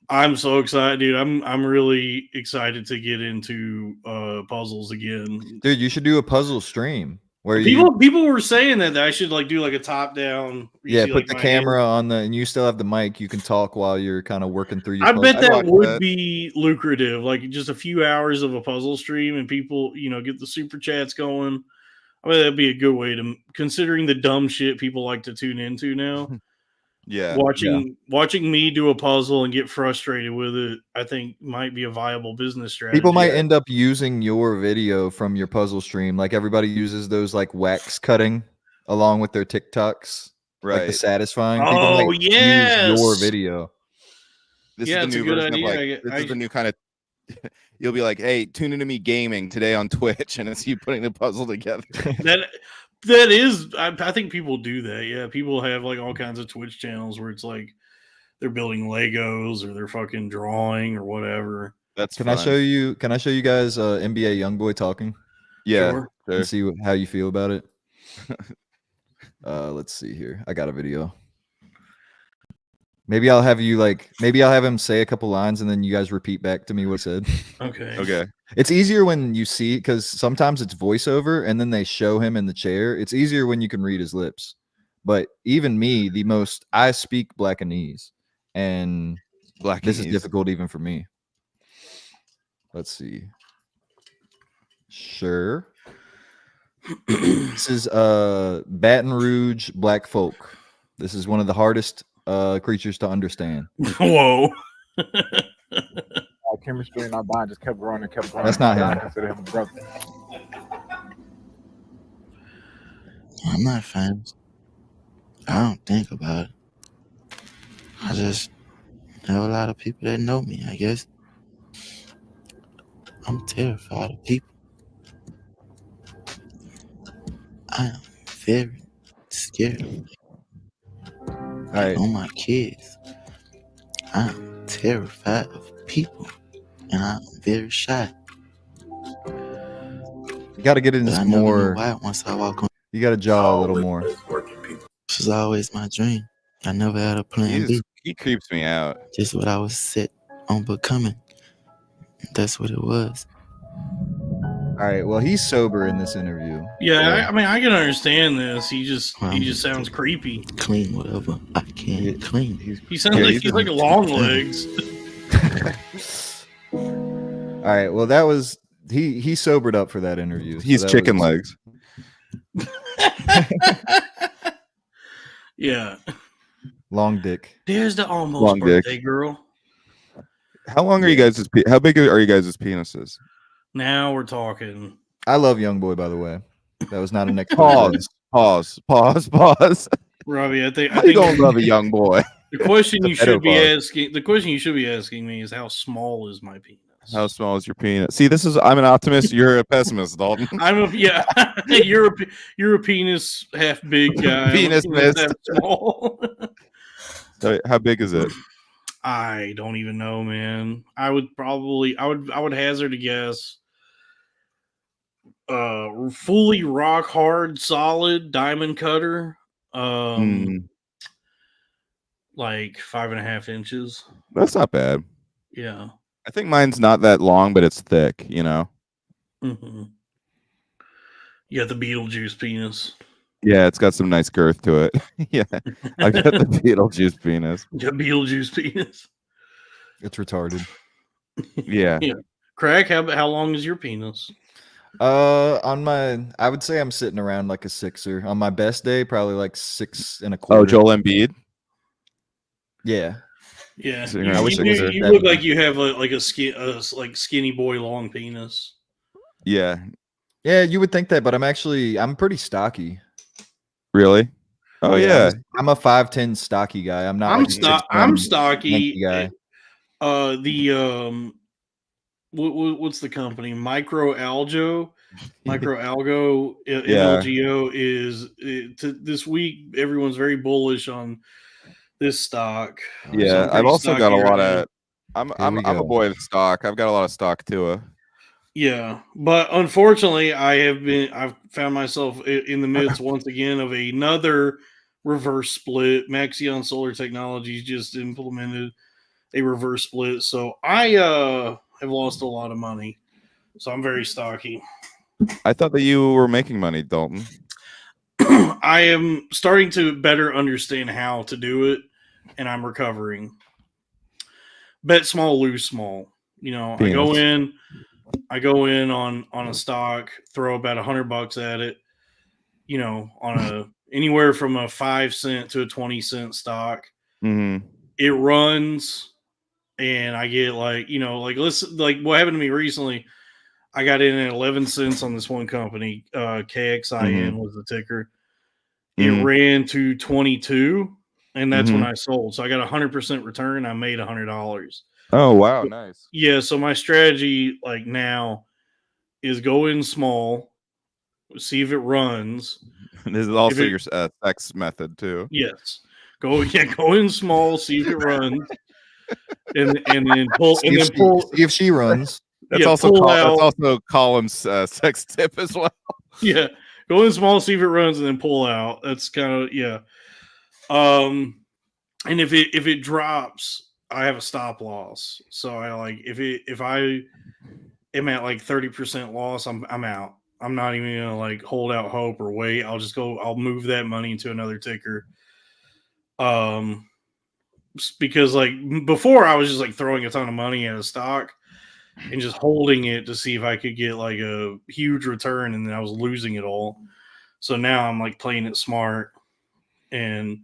I'm so excited, dude. I'm really excited to get into puzzles again. Dude, you should do a puzzle stream where people were saying that I should like do like a top down. Yeah, put the camera on and you still have the mic. You can talk while you're kind of working through your I bet that would be lucrative. Like just a few hours of a puzzle stream and people, get the super chats going. I bet that'd be a good way to, considering the dumb shit people like to tune into now. Yeah. Watching me do a puzzle and get frustrated with it, I think might be a viable business strategy. People might end up using your video from your puzzle stream. Like everybody uses those like wax cutting along with their TikToks. Right. Like the satisfying. Oh, yes. Use your video. This is the new version of this is the new kind of you'll be like, hey, tune into me gaming today on Twitch, and it's you putting the puzzle together. That is, I think people do that. Yeah, people have like all kinds of Twitch channels where it's like they're building Legos or they're fucking drawing or whatever. Can I show you guys NBA YoungBoy talking? Yeah, sure. And see how you feel about it. Let's see here. I got a video. Maybe I'll have him say a couple lines and then you guys repeat back to me what he said. Okay. It's easier when you see, because sometimes it's voiceover and then they show him in the chair. It's easier when you can read his lips. But even me, I speak Blackanese, and this is difficult even for me. Let's see. Sure. This is Baton Rouge Black Folk. This is one of the hardest creatures to understand. Whoa. Our chemistry in our bond just kept growing and kept growing. That's not him. I consider him a brother. I'm not famous. I don't think about it. I just have a lot of people that know me, I guess. I'm terrified of people. I am very, scared of me. All right. On my kids, I'm terrified of people, and I'm very shy. You got to get But into I some never knew more. why once I walk on. You got to jaw a little more. This was always my dream. I never had a plan B. He creeps me out. Just what I was set on becoming. That's what it was. All right. Well, he's sober in this interview. Yeah, I mean, I can understand this. He just I'm sounds creepy. Clean whatever I can clean. He sounds Yeah, like he's he's like long legs. All right. Well, that was he sobered up for that interview. so He's that chicken was- legs. Yeah. Long dick. There's the almost Long dick. birthday girl. How long are you guys? How big are you guys' penises? Now we're talking. I love Young Boy, by the way. That was not an Pause. Pause. Robbie, I think How you gonna love a young boy? the question you The should be pedophile. asking. The question you should be asking me is how small is my penis? How small is your penis? See, I'm an optimist. You're a pessimist, Dalton. I'm a yeah. you're a penis half big guy. I'm a Penis mist. half small. So how big is it? I don't even know, man. I would hazard a guess. Fully rock hard, solid diamond cutter. Like 5.5 inches. That's not bad. Yeah. I think mine's not that long, but it's thick. You know. Mm-hmm. You got the Beetlejuice penis. Yeah, it's got some nice girth to it. Yeah, I got the Beetlejuice penis. You got Beetlejuice penis. It's retarded. Yeah. Yeah. Craig, how long is your penis? I would say I'm sitting around like a 6er. On my best day, probably like 6.25. Oh, Joel Embiid. Yeah. Yeah, Sitting around with you look like you have like skinny boy long penis. Yeah. Yeah, you would think that, but I'm pretty stocky. Really? Oh yeah. I'm a 5'10" stocky guy. I'm not. I'm stocky. lanky guy. What's the company? Microalgo. Microalgo. Yeah. MLGO is this week. Everyone's very bullish on this stock. Yeah, So I'm I've pretty also got a stocky lot right of. I'm a go. boy of stock. I've got a lot of stock too. Yeah, but unfortunately, I've found myself in the midst once again of another reverse split. Maxion Solar Technologies just implemented a reverse split, so I have lost a lot of money. So I'm very stocky. I thought that you were making money, Dalton. I am starting to better understand how to do it, and I'm recovering. Bet small, lose small. You know, Penis. I go in on a stock, throw about $100 at it, you know, on anywhere from a 5-cent to a 20-cent stock. Mm-hmm. It runs, and I get like what happened to me recently. I got in at 11 cents on this one company. KXIN was the ticker. It ran to 22, and that's when I sold. So I got 100% return. I made $100. Oh wow, nice. Yeah, so my strategy like now is go in small, see if it runs. This is also your sex method too. Yes, go in small, see if it runs, and then pull See if she runs. That's also Column's sex tip as well. Yeah, go in small, see if it runs, and then pull out. That's kind of and if it drops, I have a stop loss. So if I am at like 30% loss, I'm out. I'm not even gonna like hold out hope or wait. I'll move that money into another ticker. Because like before I was just like throwing a ton of money at a stock and just holding it to see if I could get like a huge return, and then I was losing it all. So now I'm like playing it smart, and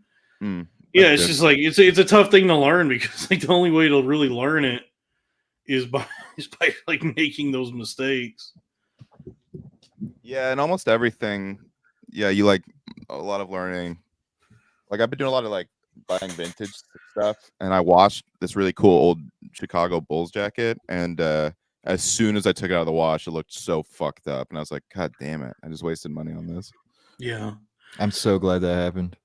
yeah, it's just like it's a tough thing to learn, because like the only way to really learn it is by like making those mistakes. Yeah, and almost everything. Yeah, you like a lot of learning. Like I've been doing a lot of like buying vintage stuff, and I washed this really cool old Chicago Bulls jacket, and as soon as I took it out of the wash, it looked so fucked up, and I was like, God damn it, I just wasted money on this. Yeah. I'm so glad that happened.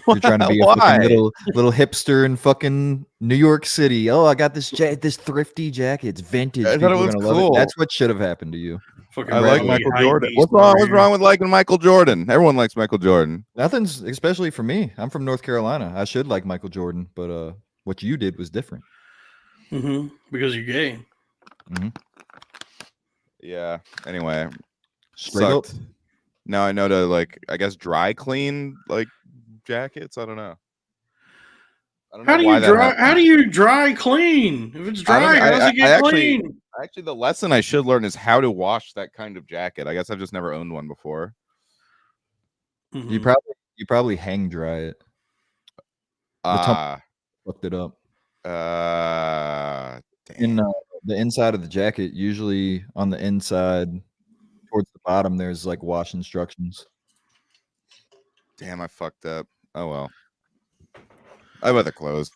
You're trying to be a Why? fucking little hipster in fucking New York City. Oh, I got this this thrifty jacket. It's vintage. I thought People it are was gonna love it. cool. That's what should have happened to you. Fucking I like Raleigh Michael hype Jordan. beast What's wrong? over What's here. wrong with liking Michael Jordan? Everyone likes Michael Jordan. Nothing's, especially for me. I'm from North Carolina. I should like Michael Jordan, but what you did was different. Because you're gay. Yeah. Anyway, Straight up. sucked. Now I know to like, I guess, dry clean like jackets. I don't know. I don't How know do why you that dry? happened. How do you dry clean? If it's I don't dry, know. how does it get clean? Actually, the lesson I should learn is how to wash that kind of jacket. I guess I've just never owned one before. You probably hang dry it. Fucked it up. In Damn. the inside of the jacket, usually on the inside towards the bottom, there's like wash instructions. Damn, I fucked up. Oh well. I better close.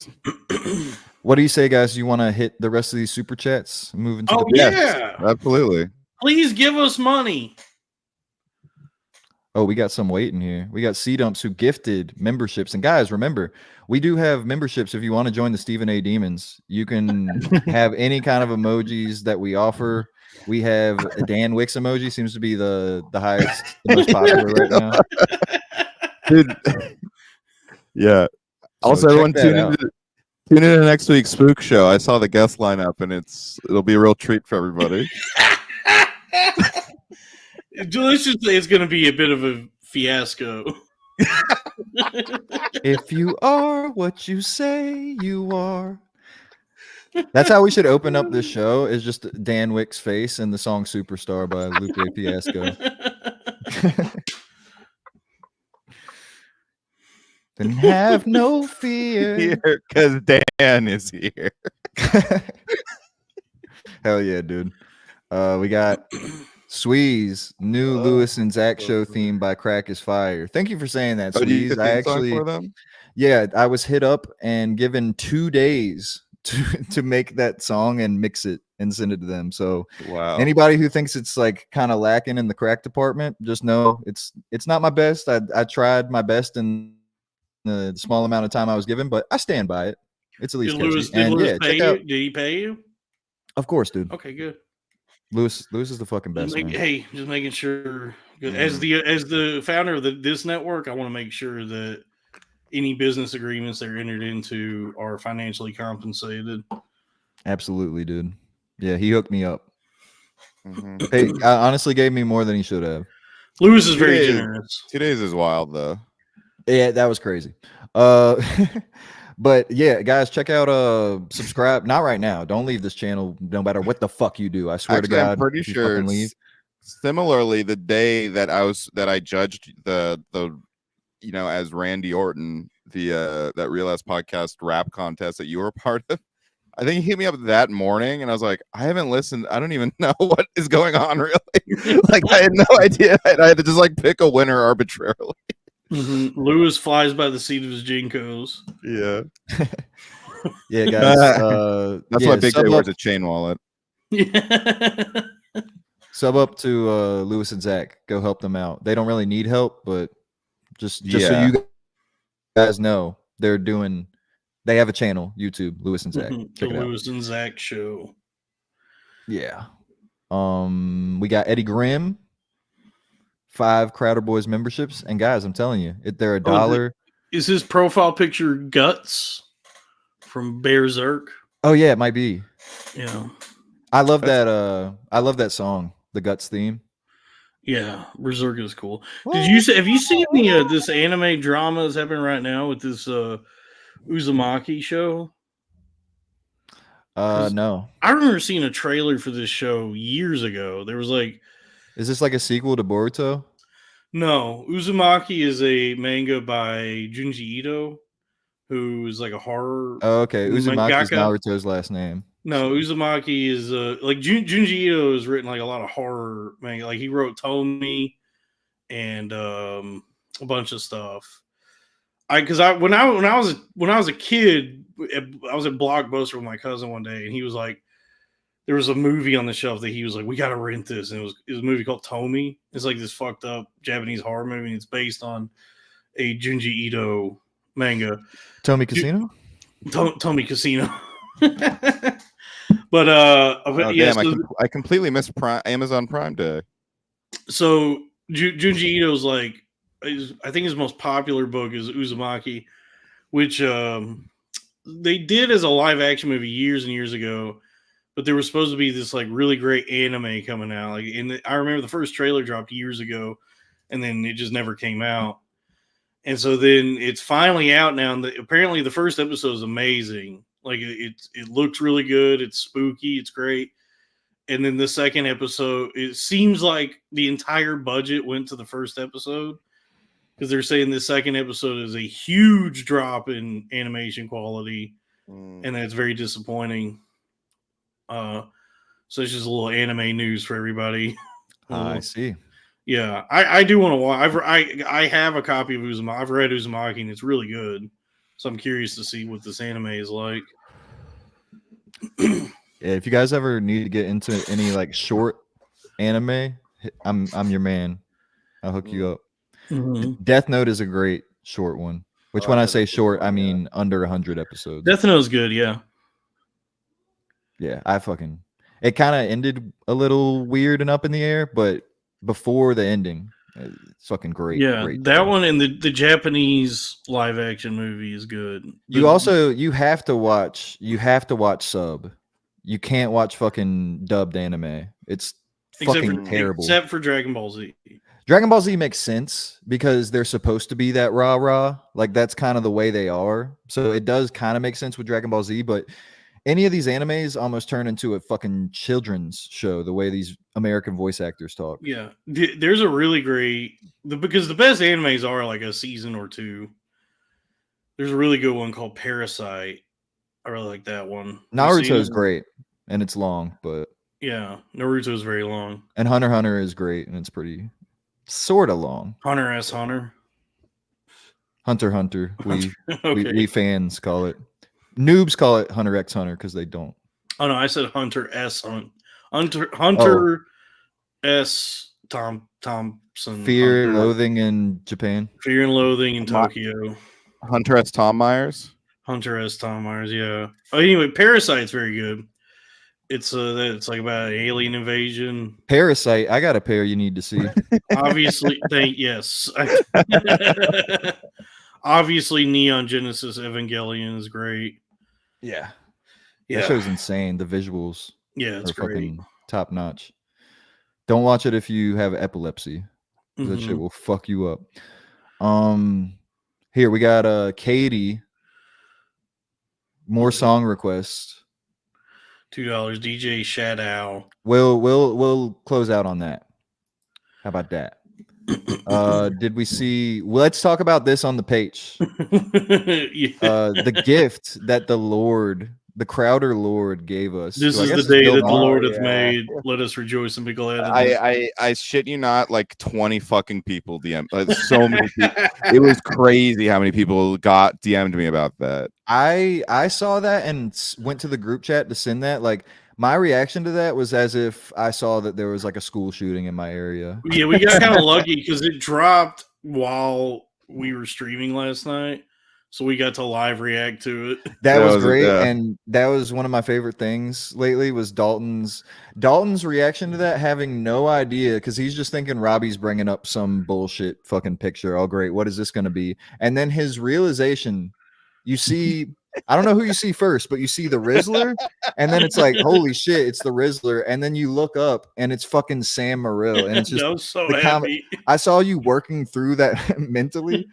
What do you say, guys? You want to hit the rest of these super chats? Moving to Oh the yeah, Absolutely. please give us money. Oh, we got some waiting here. We got C-Dumps who gifted memberships. And guys, remember, we do have memberships. If you want to join the Stephen A. Demons, you can have any kind of emojis that we offer. We have a Dan Wicks emoji, seems to be the highest, the most popular right now. Dude. Yeah. So Also, check everyone that tune out. into next week's Spook Show. I saw the guest lineup, and it'll be a real treat for everybody. Let's just say it's going to be a bit of a fiasco. If you are what you say you are. That's how we should open up this show, is just Dan Wick's face and the song Superstar by Lupe Fiasco. Then have no fear. Here, because Dan is here. Hell yeah, dude. We got Sweeze, new Lewis and Zach show theme by Crack is Fire. Thank you for saying that, Oh, do you Sweeze. get I the theme song actually, for them? yeah, I was hit up and given 2 days to make that song and mix it and send it to them. So Wow. anybody who thinks it's like kind of lacking in the crack department, just know it's not my best. I tried my best in the small amount of time I was given, but I stand by it. It's at least Did Lewis catchy. And yeah, pay check out. you? Did he pay you? Of course, dude. Okay, good. Lewis is the fucking best, man. Hey, just making sure. As the founder of this network, I want to make sure that any business agreements that are entered into are financially compensated. Absolutely, dude. Yeah, he hooked me up. Mhm. Hey, I honestly gave me more than he should have. Lewis is 2 very days. generous. 2 days is wild, though. Yeah, that was crazy. But yeah, guys, check out subscribe. Not right now. Don't leave this channel no matter what the fuck you do. I swear Actually, to God, I'm pretty if you sure. fucking leave. Similarly, the day that I judged the as Randy Orton, the that Real Ass Podcast rap contest that you were a part of, I think he hit me up that morning, and I was like, I haven't listened. I don't even know what is going on, really. Like, I had no idea. I had to just like pick a winner arbitrarily. Lewis flies by the seat of his jinkos. Yeah, Yeah, guys. that's yeah, why Big Day sub wears up, a chain wallet. Yeah. sub up to Lewis and Zach. Go help them out. They don't really need help, but just so Yeah. you guys know, they have a channel, YouTube, Lewis and Zach. The Check it out. Lewis and Zach show. Yeah. We got Eddie Grimm, 5 Crowder Boys memberships, and guys, I'm telling you, they're $1. Is his profile picture Guts from Berserk? Oh yeah, it might be. Yeah. I love that. I love that song, the Guts theme. Yeah, Berserk is cool. Have you seen the this anime drama that's happening right now with this Uzumaki show? No. I remember seeing a trailer for this show years ago. There was like, Is this like a sequel to Boruto? no, Uzumaki is a manga by Junji Ito, who is like a horror. Oh, okay. Uzumaki is mangaka. Naruto's last name. No, Uzumaki is like Junji Ito has written like a lot of horror manga. Like he wrote Tomi and a bunch of stuff. When I was a kid, I was at Blockbuster with my cousin one day, and he was like, there was a movie on the shelf that he was like, we got to rent this. And it was a movie called Tomi. It's like this fucked up Japanese horror movie. And it's based on a Junji Ito manga. Tommy Casino? Tomi Casino. But Oh, yeah, damn, I completely missed Amazon Prime Day. So Junji Ito's like, I think his most popular book is Uzumaki, which they did as a live action movie years and years ago, but there was supposed to be this like really great anime coming out. Like, I remember the first trailer dropped years ago, and then it just never came out. And so then it's finally out now. And apparently the first episode is amazing. Like it looks really good. It's spooky. It's great. And then the second episode, it seems like the entire budget went to the first episode, because they're saying the second episode is a huge drop in animation quality, and that's very disappointing. So it's just a little anime news for everybody. I see. Yeah, I do want to watch. I have a copy of Uzumaki. I've read Uzumaki, and it's really good. So I'm curious to see what this anime is like. Yeah, if you guys ever need to get into any like short anime, I'm your man. I'll hook you up. Mm-hmm. Death Note is a great short one. Which when I say short, I mean under 100 episodes. Death Note's good, yeah. Yeah, it kind of ended a little weird and up in the air, but before the ending, it's fucking great. Yeah, great that show. one and the Japanese live action movie is good. You have to watch sub. You can't watch fucking dubbed anime. It's fucking terrible. Except for Dragon Ball Z. Dragon Ball Z makes sense because they're supposed to be that rah-rah. Like that's kind of the way they are. So it does kind of make sense with Dragon Ball Z, but any of these animes almost turn into a fucking children's show the way these American voice actors talk. Yeah. There's a really great because the best animes are like a season or two. There's a really good one called Parasite. I really like that one. Naruto is great and it's long, but yeah, Naruto is very long. And Hunter x Hunter is great and it's pretty sort of long. Hunter x Hunter. Hunter x Hunter. Okay. We fans call it. Noobs call it Hunter x Hunter because they don't. Oh no, I said Hunter S. Hunter S. Thompson. Fear and Loathing in Japan. Fear and Loathing in Tokyo. Hunter S. Tom Myers. Hunter S. Tom Myers, yeah. Oh, anyway, Parasite's very good. It's like about an alien invasion. Parasite, I got a pair you need to see. Obviously, yes. Obviously, Neon Genesis Evangelion is great. Yeah. Yeah. That show's insane. The visuals it's are great. fucking top notch. Don't watch it if you have epilepsy. That shit will fuck you up. Here we got Katie. More song requests. $2 DJ Shadow. We'll close out on that. How about that? Did we see? Let's talk about this on the page. The gift that the Crowder Lord gave us. This is the day that the Lord hath made. Let us rejoice and be glad. I shit you not, like 20 fucking people DM. Like, so many people. It was crazy how many people got DM'd me about that. I saw that and went to the group chat to send that. Like my reaction to that was as if I saw that there was like a school shooting in my area. Yeah, we got kind of lucky because it dropped while we were streaming last night. So we got to live react to it. That was great, and that was one of my favorite things lately was Dalton's reaction to that, having no idea because he's just thinking Robbie's bringing up some bullshit fucking picture. Oh, great, what is this going to be? And then his realization, you see, I don't know who you see first, but you see the Rizzler, and then it's like, holy shit, it's the Rizzler, and then you look up and it's fucking Sam Morril, and it's just I was so happy. I saw you working through that mentally.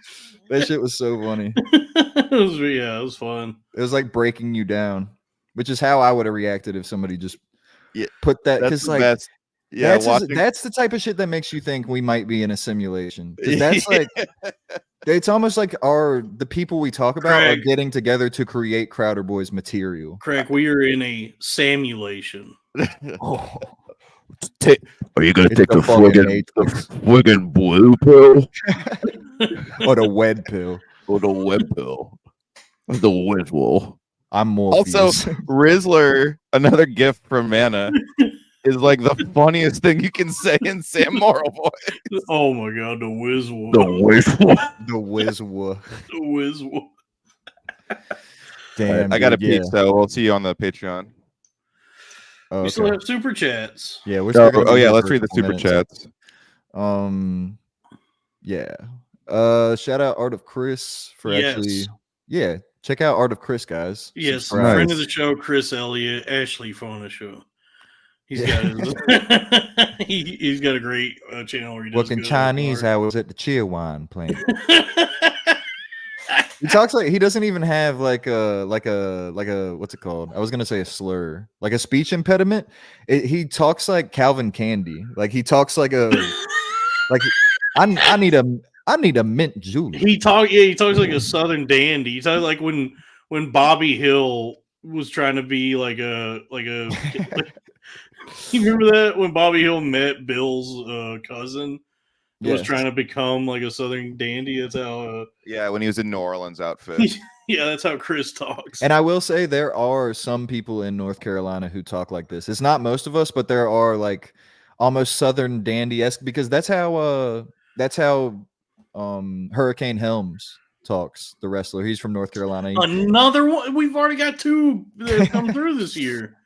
That shit was so funny. It was fun. It was like breaking you down, which is how I would have reacted if somebody just put that. Because like, best. Yeah, that's the type of shit that makes you think we might be in a simulation. That's like, it's almost like the people we talk about are getting together to create Crowder Boys material. Craig, we are in a simulation. Oh. Are you gonna take the friggin' blue pill? Or the wed pill? Or the wed pill? The wed pill? I'm Also, Morpheus. Rizzler, another gift from Mana, is like the funniest thing you can say in Sam Morrill voice. Oh my god, the Wizwood. The Wizwa. The Wizwood. Damn, I got to dude, yeah. peek, so we'll see you on the Patreon. Oh, We okay. still have super chats. Yeah, we're still gonna be yeah, here let's for a read the couple super minutes. chats. Yeah. Shout out Art of Chris for actually. Yeah, check out Art of Chris, guys. Yes, Subscribe. friend of the show, Chris Elliott, Ashley Fauna Show. He's got his, he's got a great channel where he does Working good Chinese art. hours at the Cheerwine plant. He talks like he doesn't even have like a what's it called? I was gonna say a slur, like a speech impediment. He talks like Calvin Candy. Like he talks like a like I need a mint julep. He talks like a Southern dandy. He talks like when Bobby Hill was trying to be like a you remember that when Bobby Hill met Bill's cousin? Was trying to become like a Southern dandy. That's how. Yeah, when he was in New Orleans outfit. Yeah, that's how Chris talks. And I will say there are some people in North Carolina who talk like this. It's not most of us, but there are like almost Southern dandy-esque because that's how Hurricane Helms talks, the wrestler. He's from North Carolina. Another one. We've already got two that have come through this year.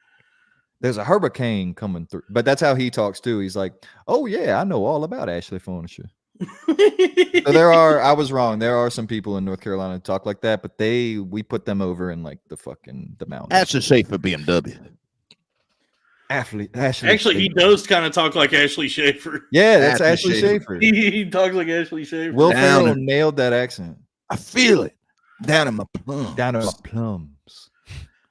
There's a hurricane coming through, but that's how he talks too. He's like, "Oh yeah, I know all about Ashley Furniture." So I was wrong. There are some people in North Carolina who talk like that, but we put them over in like the mountains. Ashley Schaefer BMW. Ashley Actually, he does kind of talk like Ashley Schaefer. Yeah, that's Ashley Schaefer. He talks like Ashley Schaefer. Will Ferrell nailed that accent. I feel it down in my plums. Down in my plums.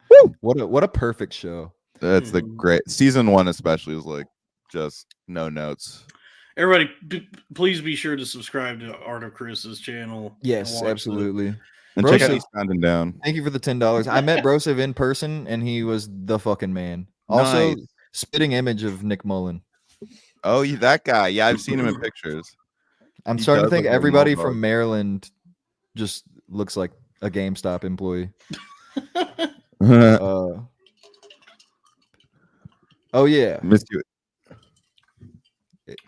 Woo! What a perfect show. That's the great season 1, especially is like just no notes. Everybody, please be sure to subscribe to Art of Chris's channel. Yes, absolutely. And check out Eastbound Down. Thank you for the $10. I met Brosev in person, and he was the fucking man. Also, spitting image of Nick Mullen. Oh, that guy. Yeah, I've seen him in pictures. I'm starting to think everybody from Maryland just looks like a GameStop employee. Oh yeah, missed you.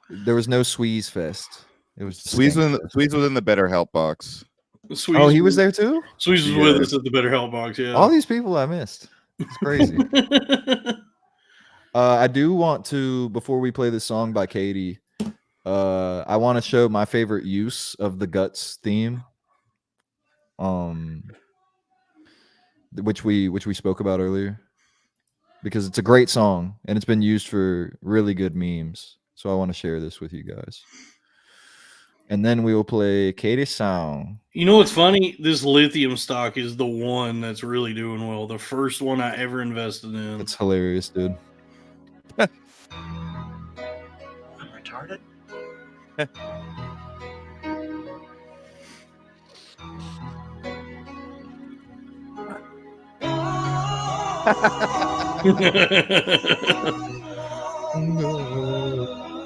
There was no Sweeze Fest. It was Sweeze was in the BetterHelp box. Sweeze he was there too. Sweeze was with us at the BetterHelp box. Yeah, all these people I missed. It's crazy. I do want to, before we play this song by Katie, I want to show my favorite use of the Guts theme, which we spoke about earlier, because it's a great song and it's been used for really good memes. So I want to share this with you guys. And then we will play Katie's song. You know what's funny? This lithium stock is the one that's really doing well. The first one I ever invested in. It's hilarious, dude. I'm retarded.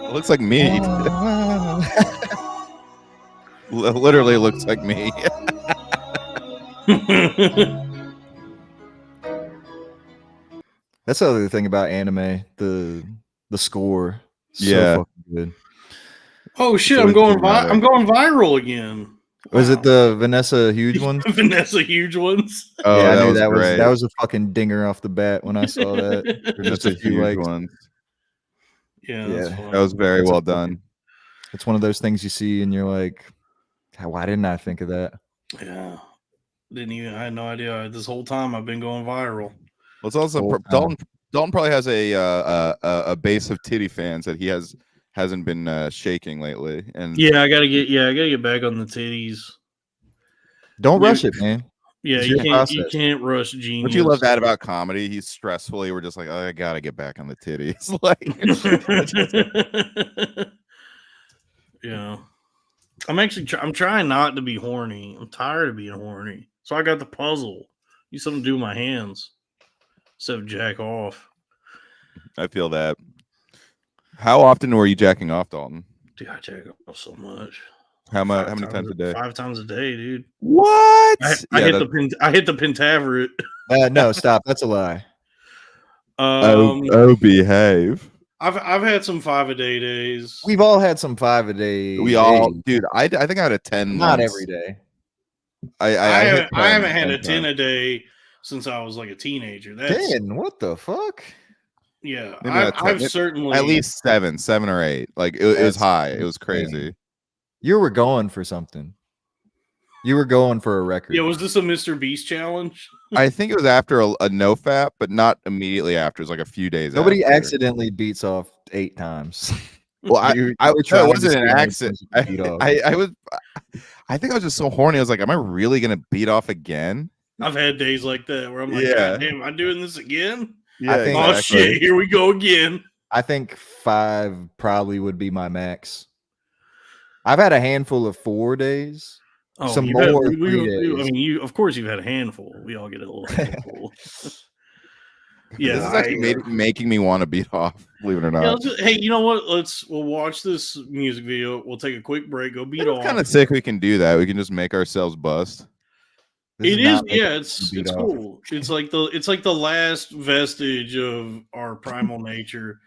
It looks like me. Literally looks like me. That's the other thing about anime. The score. Yeah. So fucking good. Oh shit! I'm going viral again. Was it the Vanessa Huge one? Vanessa Huge ones. Oh, yeah, I knew great. that was a fucking dinger off the bat when I saw that. Just a few likes. ones. Yeah, that was very well done. It's one of those things you see and you're like, why didn't I think of that? Yeah, I had no idea. This whole time I've been going viral. Well, it's also Dalton probably has a base of titty fans that he hasn't been shaking lately. And I gotta get back on the titties. Don't rush it, man. Yeah, you can't rush genius. Don't you love that about comedy? He's stressfully. We're just like, oh, I gotta get back on the titties. Like, yeah, I'm trying not to be horny. I'm tired of being horny. So I got the puzzle. Need something to do with my hands instead of jack off. I feel that. How often were you jacking off, Dalton? Dude, I jack off so much. How many times a day? 5 times a day, dude. What? I hit the pentaveret. No, stop. That's a lie. Behave. I've had some 5-a-day days. We've all had some 5-a-day. We all, dude. I think I had a 10. Not once. every day. I hit 10 haven't had a one 10 time. a day since I was like a teenager. That's 10? What the fuck? yeah. Maybe not 10, I've certainly at least 7 or 8. Like it was That's high. It was insane. crazy. You were going for something. You were going for a record. Yeah, was this a Mr. Beast challenge? I think it was after a no fap, but not immediately after. It was like a few days. Nobody after. accidentally beats off 8 times. Well, I were no, trying it to wasn't see an how many accident. times you beat off. I think I was just so horny. I was like, am I really gonna beat off again? I've had days like that where I'm like, Yeah. God damn, am I doing this again? I think- Oh shit, here we go again. I think 5 probably would be my max. I've had a handful of 4 days. Oh, Some you've had- more we- 3 I days. mean, you of course you've had a handful. We all get a little handful. Yeah, This is actually making me want to beat off. Believe it or yeah, not. hey, you know what? We'll watch this music video. We'll take a quick break. Go beat off. Kind of sick. We can do that. We can just make ourselves bust. This It is, not making yeah. me It's beat off. cool. It's like the last vestige of our primal nature.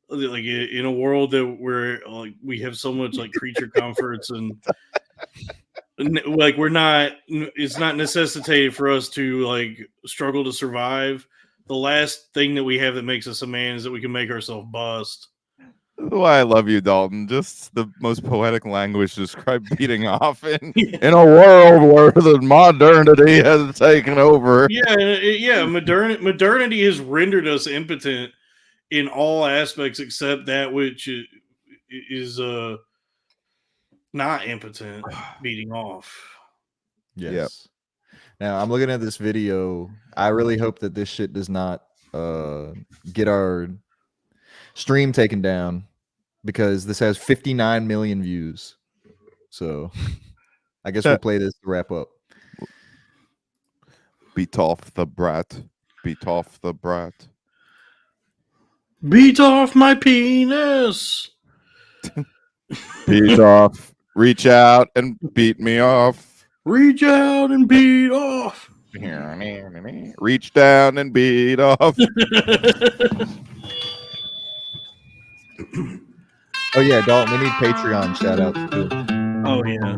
Like in a world that where like we have so much like creature comforts and like it's not necessitated for us to like struggle to survive. The last thing that we have that makes us a man is that we can make ourselves bust. That's why I love you, Dalton. Just the most poetic language to describe beating off in a world where the modernity has taken over. Yeah. Modernity has rendered us impotent in all aspects except that which is not impotent, beating off. Yes. Yep. Now I'm looking at this video. I really hope that this shit does not get our stream taken down because this has 59 million views. So I guess we'll play this to wrap up. Beat off the brat. Beat off the brat. Beat off my penis. Beat off. Reach out and beat me off. Reach out and beat off. Reach down and beat off. Oh yeah, Dalton, we need Patreon shout outs too. Oh yeah.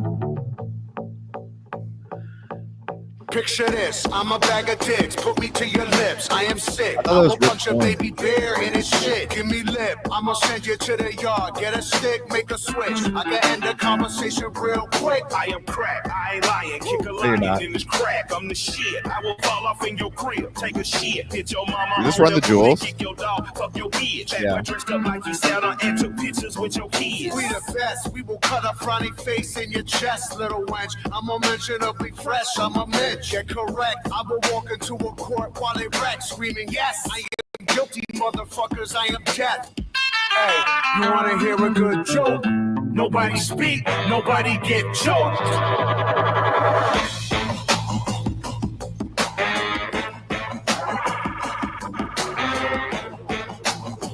Picture this, I'm a bag of dicks, put me to your lips, I am sick. I thought it was I'm a punch a Rip baby bear in his shit. Give me lip, I'ma send you to the yard. Get a stick, make a switch. I can end the conversation real quick. I am crack, I ain't lying. Kick a you're not. lion in this crack, I'm the shit. I will fall off in your crib, take a shit. Hit your mama. You just run the jewels? Kick your dog, fuck your bitch. Yeah. I dressed up like you Santa and took pictures with your kids. We the best, we will cut a frowny face in your chest, little wench. I'm unmentionably fresh, I'm a mitch. Yeah, correct. I will walk into a court while they wreck, screaming, yes, I am guilty, motherfuckers, I am death. Hey, you wanna hear a good joke? Nobody speak, nobody get choked.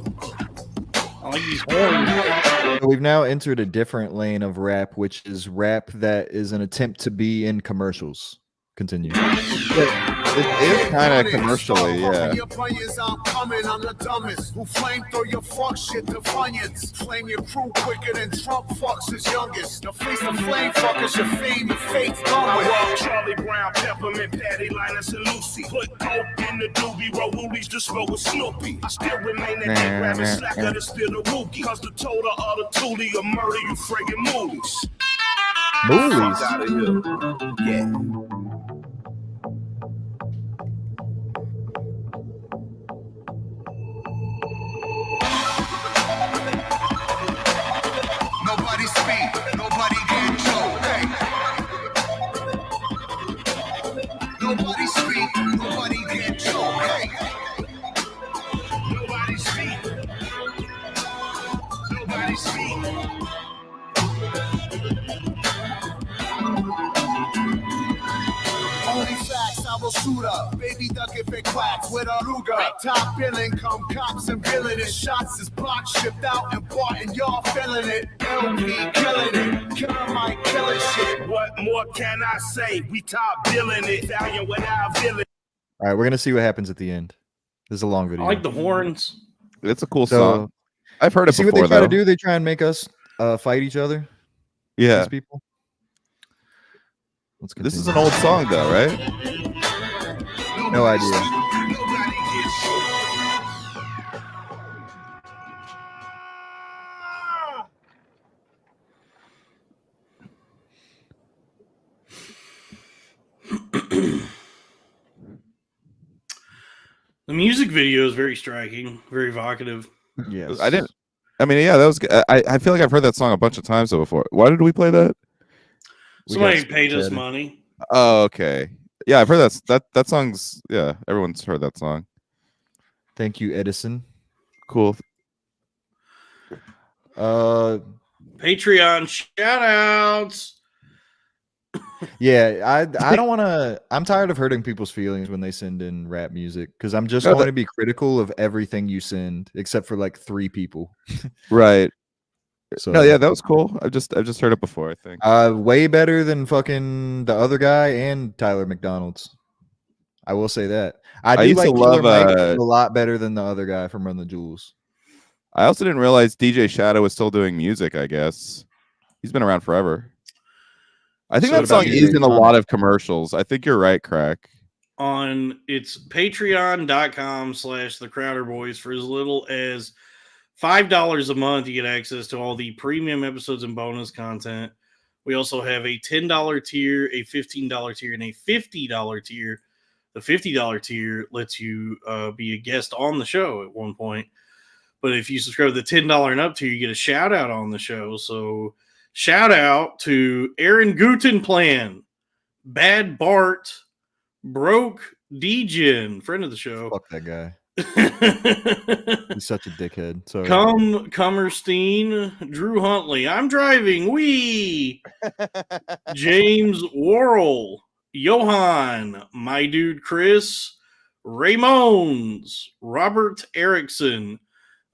I like these horns. We've now entered a different lane of rap, which is rap that is an attempt to be in commercials. Continue. It is kind of commercially, yeah. Your opinions, I'm coming, I'm the dumbest. Who flame throw your fuck shit to Funyuns. Flame your crew quicker than Trump fucks his youngest. The face of flame fuckers, your fame, your fate's done with. I walk Charlie Brown, Peppermint, Patty, Linus, and Lucy. Put dope in the doobie, roll woolies to smoke with Snoopy. I still remain that dick rabbit slacker to steal the wookie. Cause the total of the toolie will murder you friggin' moolies. Moolies. Fuck out of here. Yeah. Nobody speak, nobody get choked. Hey. Nobody speak, nobody get choked. Hey. Nobody speak. Nobody speak. suit up. Baby duck if it quacks with a Ruger. Top billing, come cops and billing it. Shots is blocked, shipped out and bought, and y'all feeling it. LP killing it. Killer Mike killing shit. What more can I say? We top billing it. Valiant without villain. All right, we're gonna see what happens at the end. This is a long video. I like the horns. It's a cool So, song. I've heard it see before, what they try though. to do? They try and make us fight each other. Yeah. These people. Let's This is continue. an old song, though, right? No idea. The music video is very striking, very evocative. Yes. I didn't. I mean, yeah, that was. I feel like I've heard that song a bunch of times before. Why did we play that? We Somebody got paid us Spaghetti. money. Oh, okay. Yeah, I've heard that song's. Yeah, everyone's heard that song. Thank you, Edison. Cool. Patreon shout outs. Yeah, I don't want to. I'm tired of hurting people's feelings when they send in rap music because I'm just No, going to be critical of everything you send, except for like 3 people. Right. So No, yeah, that was cool. I've just heard it before, I think. way better than fucking the other guy and Tyler McDonald's. I will say that. I do used to like Killer love, Mike a lot better than the other guy from Run the Jewels. I also didn't realize DJ Shadow was still doing music, I guess. He's been around forever. I think So what that song about is DJ in a lot of commercials. I think you're right, Crack. On it's patreon.com/the Crowder Boys. For as little as $5 a month, you get access to all the premium episodes and bonus content. We also have a $10 tier, a $15 tier, and a $50 tier. The $50 tier lets you be a guest on the show at one point. But if you subscribe to the $10 and up tier, you get a shout out on the show. So shout out to Aaron Gutenplan, Bad Bart, Broke Degen, friend of the show. Fuck that guy. He's such a dickhead. So Cummerstein, Drew Huntley, I'm driving, wee. James Worrell, Johan, my dude Chris, Ramones, Robert Erickson,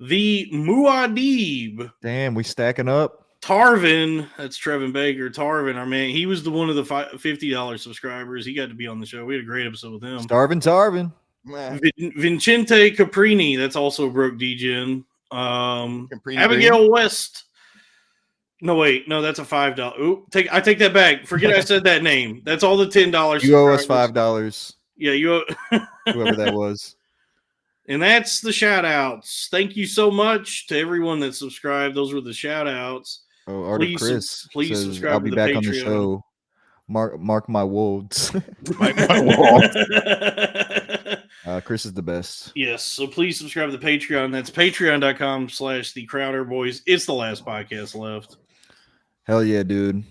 the Muad'Dib, damn, we stacking up. Tarvin, that's Trevin Baker. Tarvin, our man, he was the one of the $50 subscribers. He got to be on the show. We had a great episode with him. Starvin' Tarvin. Vincente Caprini, that's also Broke Degen. Caprini Abigail West. No, wait, no, that's a $5. Oop, I take that back. Forget I said that name. That's all the $10. You owe us subscribers. $5. Yeah, you owe Whoever that was. And that's the shout outs. Thank you so much to everyone that subscribed. Those were the shout outs. Oh, Art of Please- Chris. please says, subscribe I'll to be the back on the Patreon. show. Mark my words. Chris is the best. Yes, so please subscribe to the Patreon. That's patreon.com/the Crowder Boys. It's the last podcast left. Hell yeah, dude.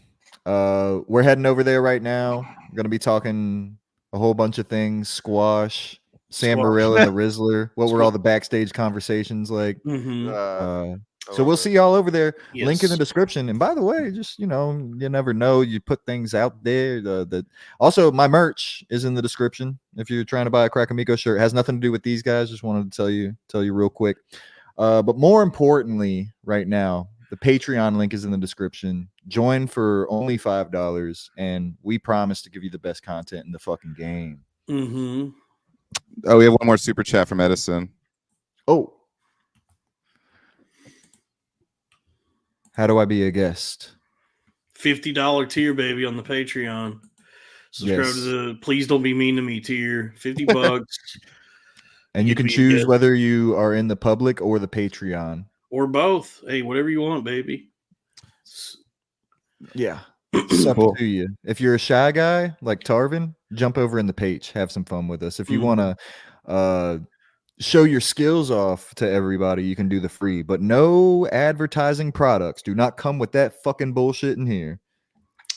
We're heading over there right now. We're gonna be talking a whole bunch of things. Squash, Sam Squash. Morril and the Rizzler. What were all the backstage conversations like? Mm-hmm. So we'll see y'all over there. Yes. Link in the description. And by the way, just you never know. You put things out there. Also, my merch is in the description. If you're trying to buy a Crack Amigo shirt, it has nothing to do with these guys. Just wanted to tell you real quick. But more importantly, right now, the Patreon link is in the description. Join for only $5, and we promise to give you the best content in the fucking game. Mm-hmm. Oh, we have one more super chat from Edison. Oh. How do I be a guest? $50 tier, baby, on the Patreon. Subscribe Yes. to the Please Don't Be Mean to Me tier. $50. And you You can be a choose guest. whether you are in the public or the Patreon. Or both. Hey, whatever you want, baby. Yeah. It's up to you. If you're a shy guy like Tarvin, jump over in the page. Have some fun with us. If you want to show your skills off to everybody, you can do the free. But no advertising products. Do not come with that fucking bullshit in here.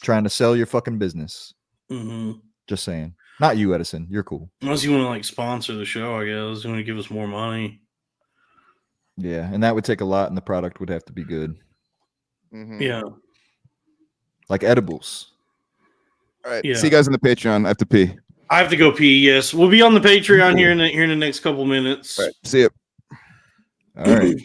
Trying to sell your fucking business. Mm-hmm. Just saying. Not you, Edison. You're cool. Unless you want to like sponsor the show, I guess. You want to give us more money. Yeah. And that would take a lot, and the product would have to be good. Mhm. Yeah. Like edibles. All right. Yeah. See you guys in the Patreon. I have to pee. I have to go pee. Yes, we'll be on the Patreon here in the next couple minutes. All right. See you. All right.